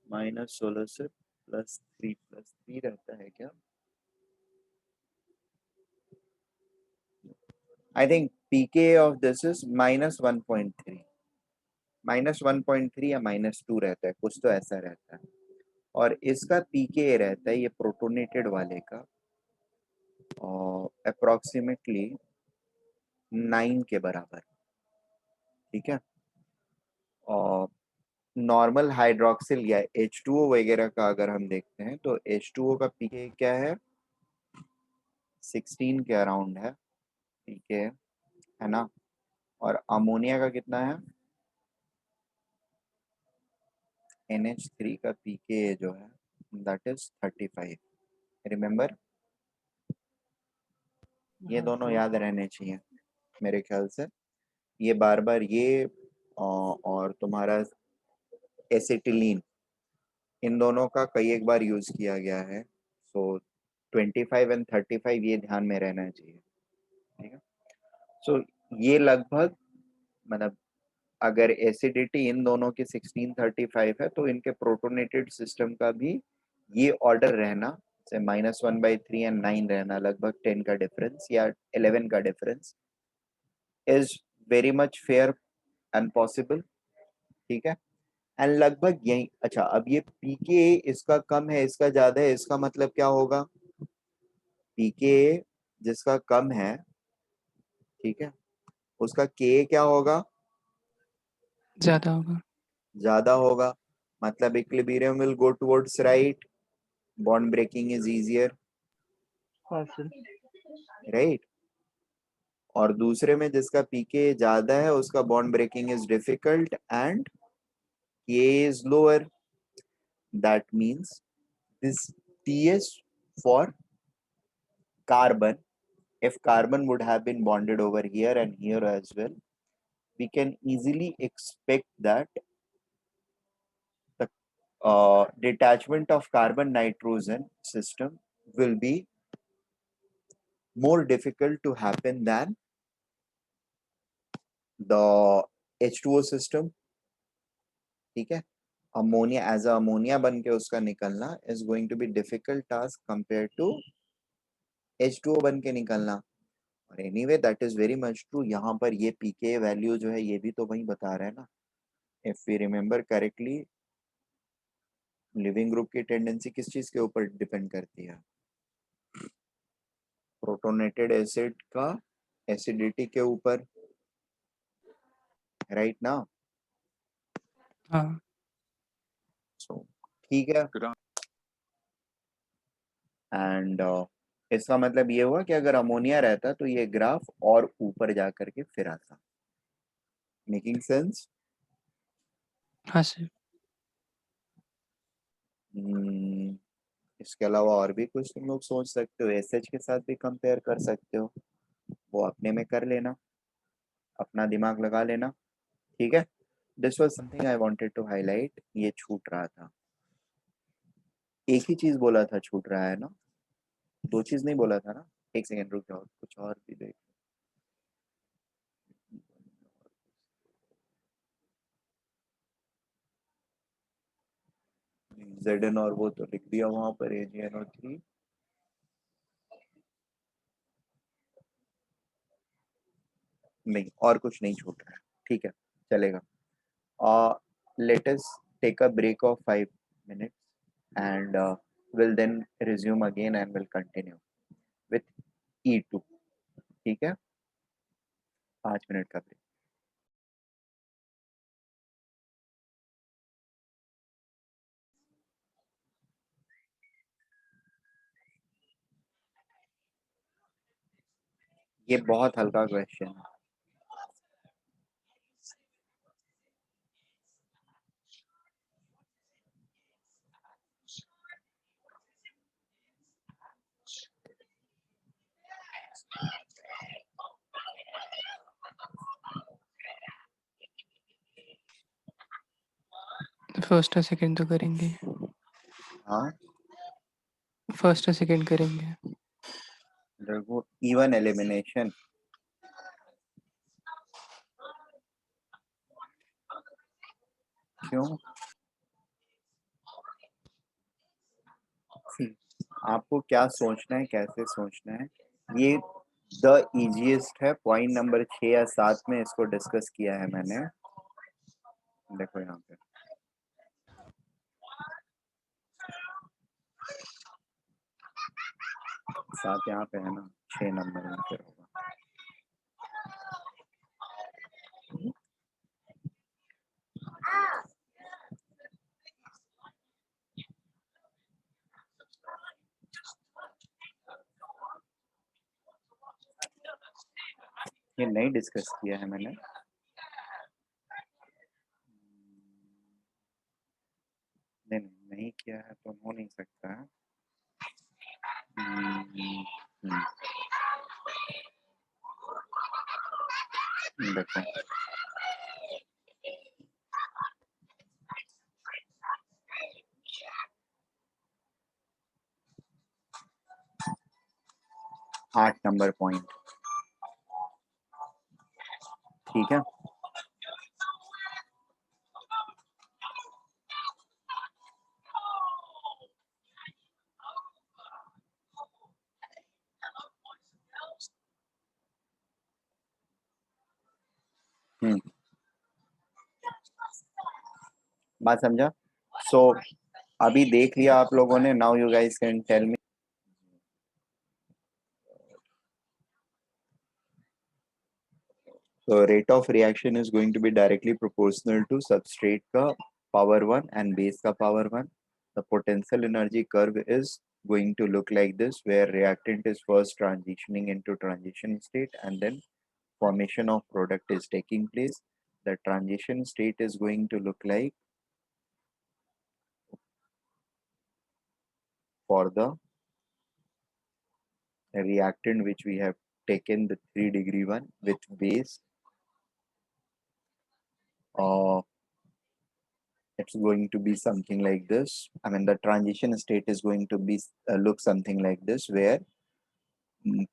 -16 से +3 रहता है क्या? I think pK of this is -1.3, -1.3 या -2 रहता है, कुछ तो ऐसा रहता है। और इसका पीके रहता है ये प्रोटोनेटेड वाले का अप्रोक्सीमेटली 9 के बराबर, ठीक है। और नॉर्मल हाइड्रोक्सिल या H2O वगैरह का अगर हम देखते हैं तो H2O का पीके क्या है, 16 के अराउंड है पीके, है ना। और अमोनिया का कितना है, NH3 का पीके जो है दैट इज 35। रिमेम्बर, ये दोनों याद रहने चाहिए मेरे ख्याल से। ये बार बार ये और तुम्हारा एसिटिलीन, इन दोनों का कई एक बार यूज किया गया है, सो 25 एंड 35 ये ध्यान में रहना चाहिए, ठीक है। सो ये लगभग, मतलब अगर एसिडिटी इन दोनों की 1635 है तो इनके प्रोटोनेटेड सिस्टम का भी ये ऑर्डर रहना, से -1/3 एंड 9 रहना, लगभग 10 का डिफरेंस या 11 का difference is very much fair and possible, ठीक है। एंड लगभग यही, अच्छा अब ये पीके इसका कम है इसका ज्यादा है, इसका मतलब क्या होगा? पीके जिसका कम है, ठीक है, उसका के क्या होगा, ज्यादा होगा। ज्यादा होगा, मतलब equilibrium will go towards right, bond breaking is easier, हाँ सर। राइट। और दूसरे में जिसका पीके ज्यादा है उसका bond breaking is difficult and K is lower, that means this TS for carbon, if carbon would have been bonded over here and here as well, we can easily expect that the detachment of carbon nitrogen system will be more difficult to happen than the H2O system, ठीक है। Ammonia as a ammonia बन के उसका निकलना is going to be difficult task compare to H2O बन के निकलना। और anyway that is very much true. यहाँ पर ये पीके वैल्यू जो है ये भी तो वही बता रहा है ना, if we remember correctly, leaving group की टेंडेंसी किस चीज के ऊपर डिपेंड करती है, प्रोटोनेटेड एसिड का एसिडिटी के ऊपर, राइट ना। हाँ सो ठीक है, एंड इसका मतलब ये हुआ कि अगर अमोनिया रहता तो ये ग्राफ और ऊपर जा करके फिर आता। Making sense. हाँ सर। इसके अलावा और भी कुछ तुम लोग सोच सकते हो, एसएच के साथ भी कंपेयर कर सकते हो, वो अपने में कर लेना, अपना दिमाग लगा लेना, ठीक है। This was something I wanted to highlight, ये छूट रहा था। एक ही चीज बोला था छूट रहा है ना, दो चीज नहीं बोला था ना। एक सेकंड रुक जाओ, कुछ और भी देख। ZN और वो तो लिख दिया वहां पर, AgNO3। नहीं और कुछ नहीं छूट रहा है, ठीक है, चलेगा। Let us take a break of 5 minutes and will then resume again and will continue with E2, ठीक है, 5 मिनट का ब्रेक। ये बहुत हल्का क्वेश्चन है। फर्स्ट और सेकंड तो करेंगे, हाँ फर्स्ट और सेकंड करेंगे। देखो, इवन एलिमिनेशन, क्यों? आपको क्या सोचना है, कैसे सोचना है, ये द इजीएस्ट है। पॉइंट नंबर 6 या 7 में इसको डिस्कस किया है मैंने। देखो यहाँ पे 7 यहाँ पे है ना, 6 नंबर में फिर होगा। ये नहीं डिस्कस किया है मैंने। नहीं नहीं किया है तो हो नहीं सकता है। देखो आठ नंबर पॉइंट, ठीक है। बात समझा। सो अभी देख लिया आप लोगों ने, now you guys can tell me. So rate of reaction is going to be directly proportional to substrate का power 1 and base का power 1. The potential energy curve is going to look like this, where reactant is first transitioning into transition state and then formation of product is taking place. The transition state is going to look like for the reactant which we have taken, the 3-degree one with base. It's going to be something like this. I mean, the transition state is going to be look something like this, where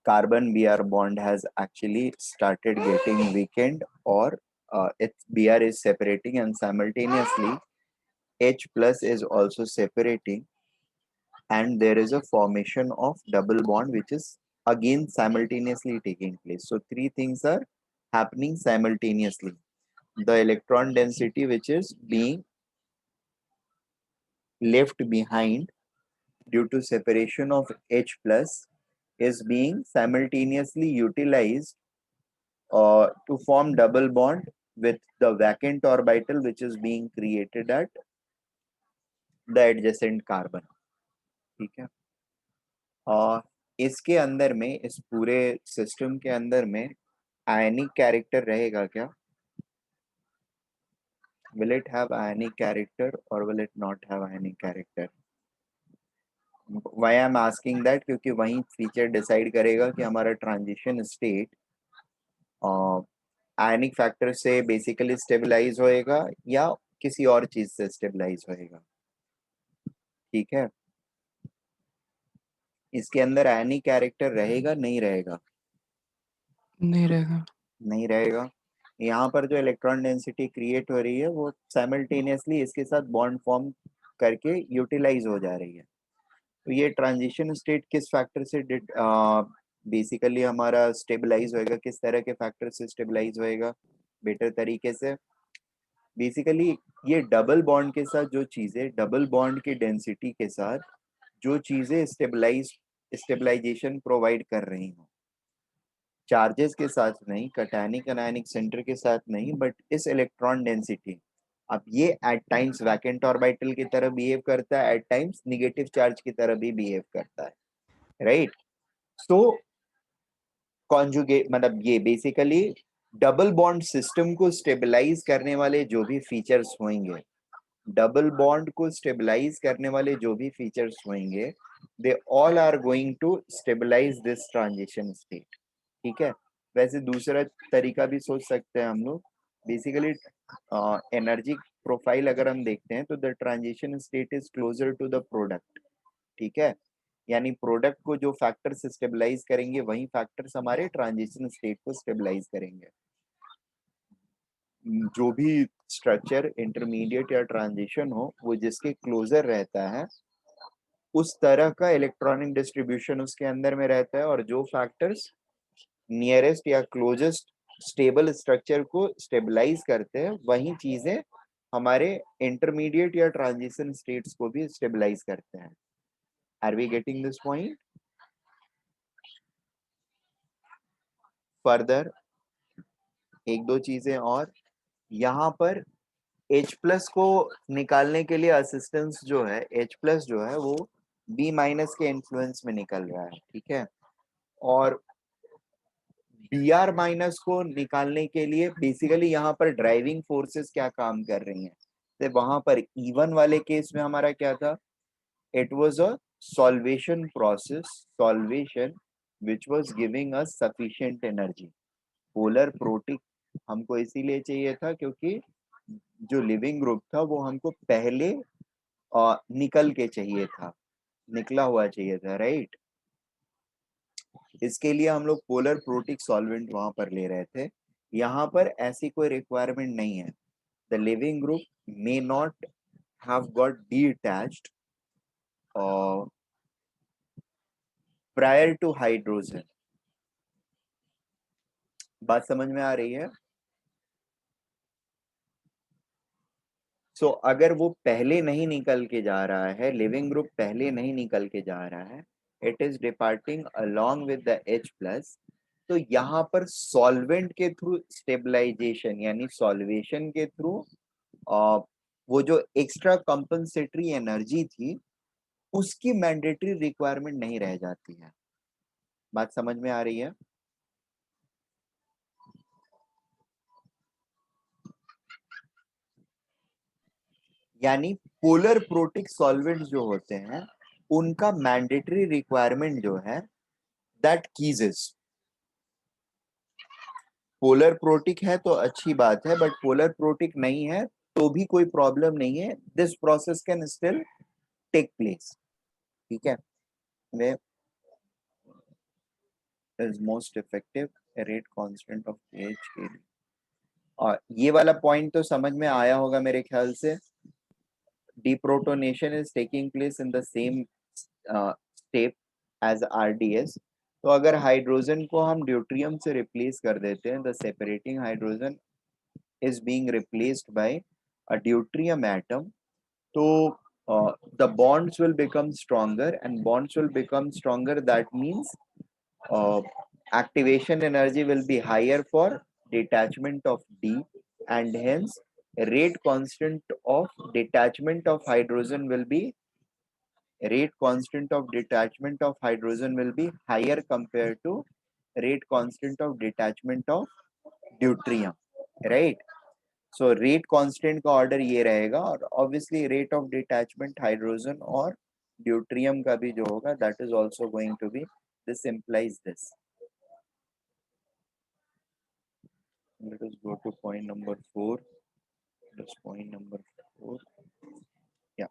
carbon Br bond has actually started getting weakened, or its Br is separating, and simultaneously H plus is also separating, and there is a formation of double bond which is again simultaneously taking place. So three things are happening simultaneously. The electron density which is being left behind due to separation of H plus is being simultaneously utilized to form double bond with the vacant orbital which is being created at the adjacent carbon. ठीक है. इसके अंदर में, इस पूरे system के अंदर में आयनिक कैरेक्टर रहेगा क्या? Will it have ionic character or will it not have ionic character? Why I am asking that? क्योंकि वही फीचर डिसाइड करेगा कि हमारा ट्रांजिशन स्टेट आयनिक फैक्टर से बेसिकली स्टेबलाइज होएगा या किसी और चीज से स्टेबलाइज होएगा. ठीक है. इसके अंदर आयनिक कैरेक्टर रहेगा नहीं रहेगा? नहीं रहेगा. नहीं रहेगा. यहाँ पर जो इलेक्ट्रॉन डेंसिटी क्रिएट हो रही है वो साइमल्टेनियसली इसके साथ बॉन्ड फॉर्म करके यूटिलाइज हो जा रही है. तो ये ट्रांजिशन स्टेट किस फैक्टर से बेसिकली हमारा स्टेबलाइज होएगा? किस तरह के फैक्टर से स्टेबलाइज होएगा बेटर तरीके से? बेसिकली ये डबल बॉन्ड के साथ जो चीजें, डबल बॉन्ड की डेंसिटी के साथ जो चीजें स्टेबलाइजेशन प्रोवाइड कर रही हो, चार्जेस के साथ नहीं, कैटायनिक अनायनिक सेंटर के साथ नहीं, बट इस इलेक्ट्रॉन डेंसिटी. अब ये एट टाइम्स वैकेंट ऑर्बिटल की तरह बिहेव करता है, एट टाइम्स निगेटिव चार्ज की तरह भी बिहेव करता है, राइट? सो कॉन्जुगेट मतलब ये बेसिकली डबल बॉन्ड सिस्टम को स्टेबलाइज करने वाले जो भी फीचर्स होंगे, डबल बॉन्ड को स्टेबलाइज करने वाले जो भी फीचर्स होंगे, they all are going to stabilize this transition state. ठीक है. वैसे दूसरा तरीका भी सोच सकते हैं हम लोग. बेसिकली एनर्जी प्रोफाइल अगर हम देखते हैं तो the transition state is closer to the product. ठीक है. यानी प्रोडक्ट को जो फैक्टर्स स्टेबलाइज करेंगे वही फैक्टर्स हमारे ट्रांजिशन स्टेट को स्टेबलाइज करेंगे. जो भी स्ट्रक्चर इंटरमीडिएट या ट्रांजिशन हो वो जिसके क्लोजर रहता है उस तरह का इलेक्ट्रॉनिक डिस्ट्रीब्यूशन उसके अंदर में रहता है, और जो फैक्टर्स नियरेस्ट या क्लोजेस्ट स्टेबल स्ट्रक्चर को स्टेबलाइज करते हैं वही चीजें हमारे इंटरमीडिएट या ट्रांजिशन स्टेट्स को भी स्टेबलाइज करते हैं. Are we getting this point? Further एक दो चीजें और. यहाँ पर H प्लस को निकालने के लिए असिस्टेंस जो है, H प्लस जो है वो B माइनस के इन्फ्लुएंस में निकल रहा है. ठीक है. और Br माइनस को निकालने के लिए बेसिकली यहाँ पर ड्राइविंग फोर्सेस क्या काम कर रही हैं? तो वहां पर E1 वाले केस में हमारा क्या था? It was a solvation process, solvation which was giving us sufficient energy. Polar protic हमको इसीलिए चाहिए था क्योंकि जो लिविंग ग्रुप था वो हमको पहले निकल के चाहिए था, निकला हुआ चाहिए था, राइट? इसके लिए हम लोग पोलर प्रोटिक सॉल्वेंट वहां पर ले रहे थे. यहाँ पर ऐसी कोई रिक्वायरमेंट नहीं है. The leaving group may not have got detached prior to hydrogen. बात समझ में आ रही है? सो अगर वो पहले नहीं निकल के जा रहा है, लिविंग ग्रुप पहले नहीं निकल के जा रहा है, it is departing along with the H plus, तो यहाँ पर सॉल्वेंट के थ्रू स्टेबलाइजेशन यानी सॉल्वेशन के थ्रू वो जो एक्स्ट्रा कंपनसेटरी एनर्जी थी उसकी मैंडेटरी रिक्वायरमेंट नहीं रह जाती है। बात समझ में आ रही है? यानी पोलर प्रोटिक सॉल्वेंट जो होते हैं उनका मैंडेटरी रिक्वायरमेंट जो है दैट कीजेस, पोलर प्रोटिक है तो अच्छी बात है, बट पोलर प्रोटिक नहीं है तो भी कोई प्रॉब्लम नहीं है, this process can still take place. ठीक है, way is most effective rate constant of H के लिए। और ये वाला पॉइंट तो समझ में आया होगा मेरे ख्याल से। deprotonation is taking place in the same step as RDS। तो अगर हाइड्रोजन को हम ड्यूट्रियम से रिप्लेस कर देते हैं, the separating hydrogen is being replaced by a deuterium atom, so the bonds will become stronger, and bonds will become stronger, that means uh, activation energy will be higher for detachment of D, and hence rate constant of detachment of hydrogen will be higher compared to rate constant of detachment of deuterium, right? So rate constant का order ये रहेगा, और obviously rate of detachment hydrogen और deuterium का भी जो होगा that is also going to be, this implies this. Let us go to point number 4। This point number 4, या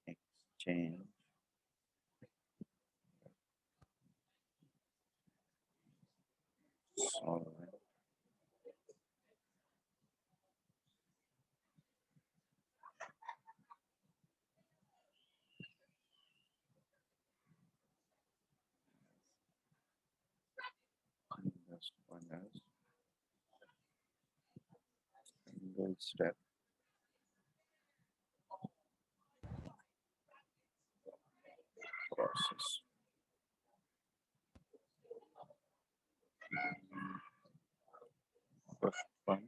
exchange solvent this one is single step process। First one,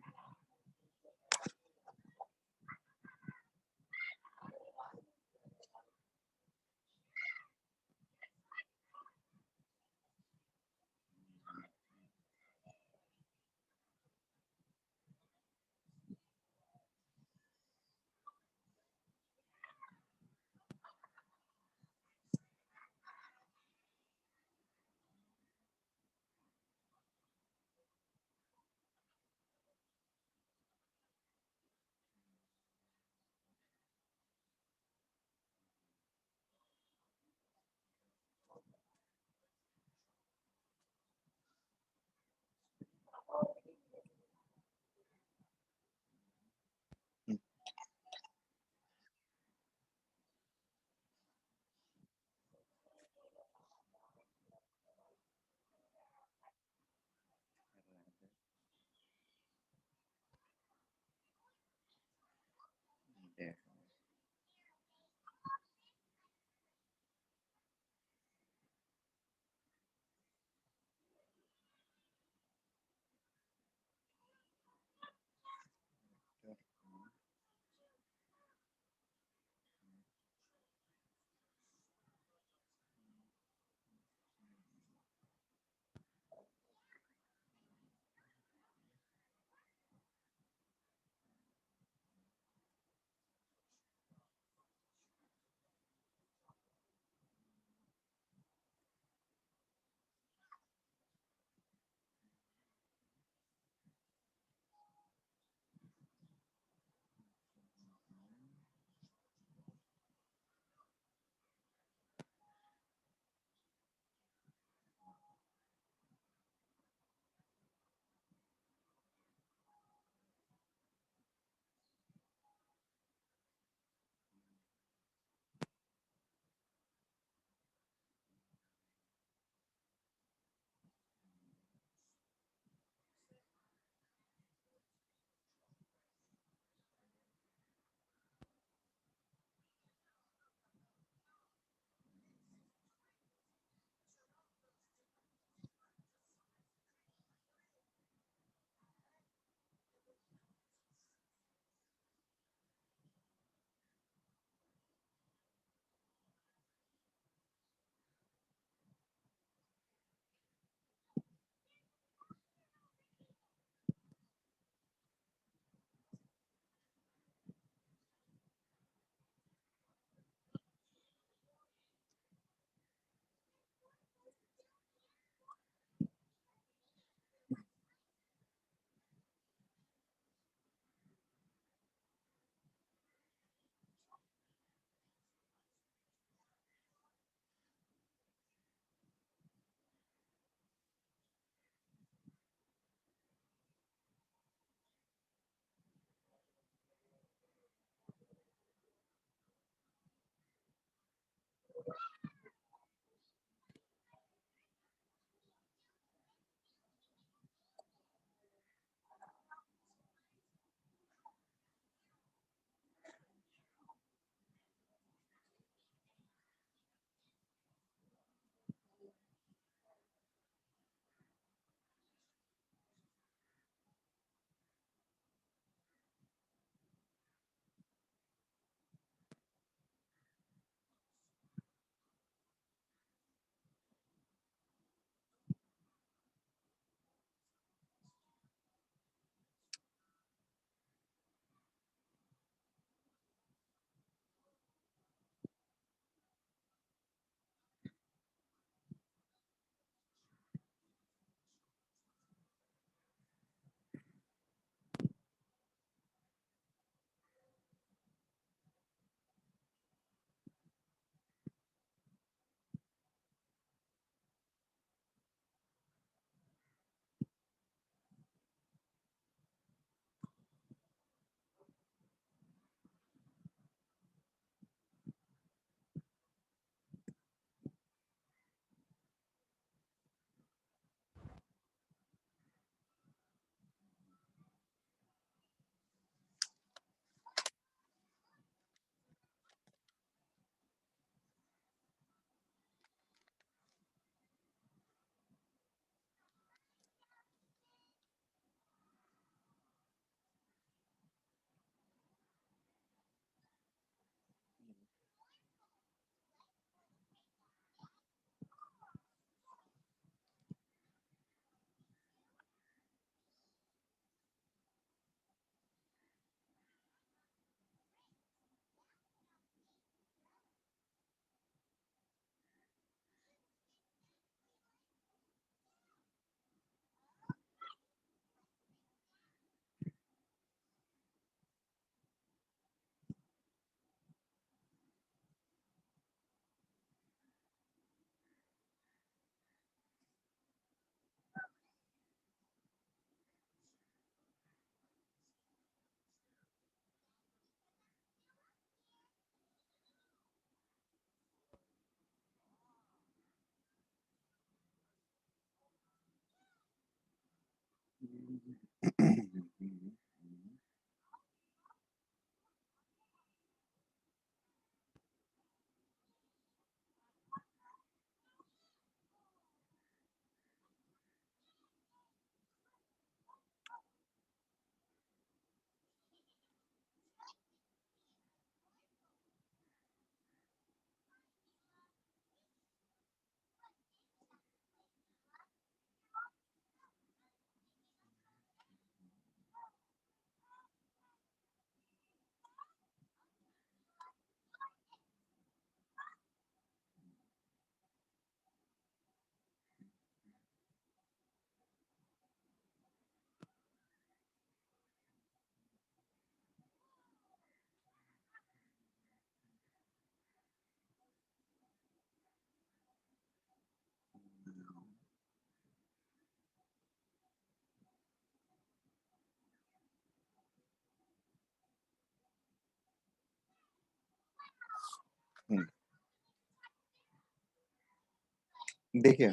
देखिए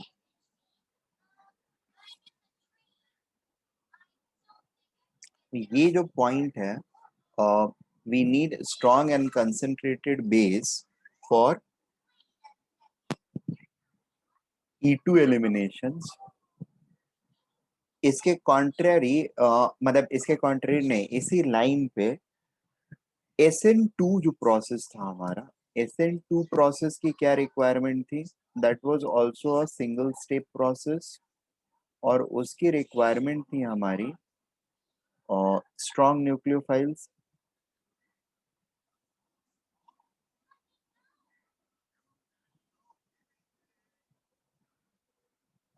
ये जो point है, we need strong and concentrated base for E2 eliminations. इसके contrary मतलब इसके contrary नहीं, इसी लाइन पे SN2 जो प्रोसेस था हमारा, SN2 प्रोसेस की क्या रिक्वायरमेंट थी? That was also a single step process और उसकी रिक्वायरमेंट थी हमारी strong nucleophiles,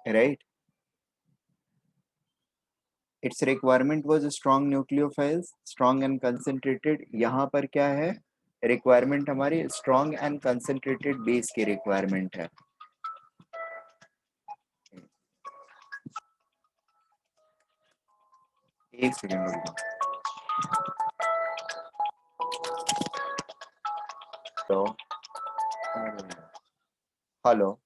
right? It's requirement was strong nucleophiles, strong and concentrated. यहाँ पर क्या है रिक्वायरमेंट हमारी? स्ट्रॉन्ग एंड कंसंट्रेटेड बेस की रिक्वायरमेंट है। एक सेकेंड, हेलो हेलो।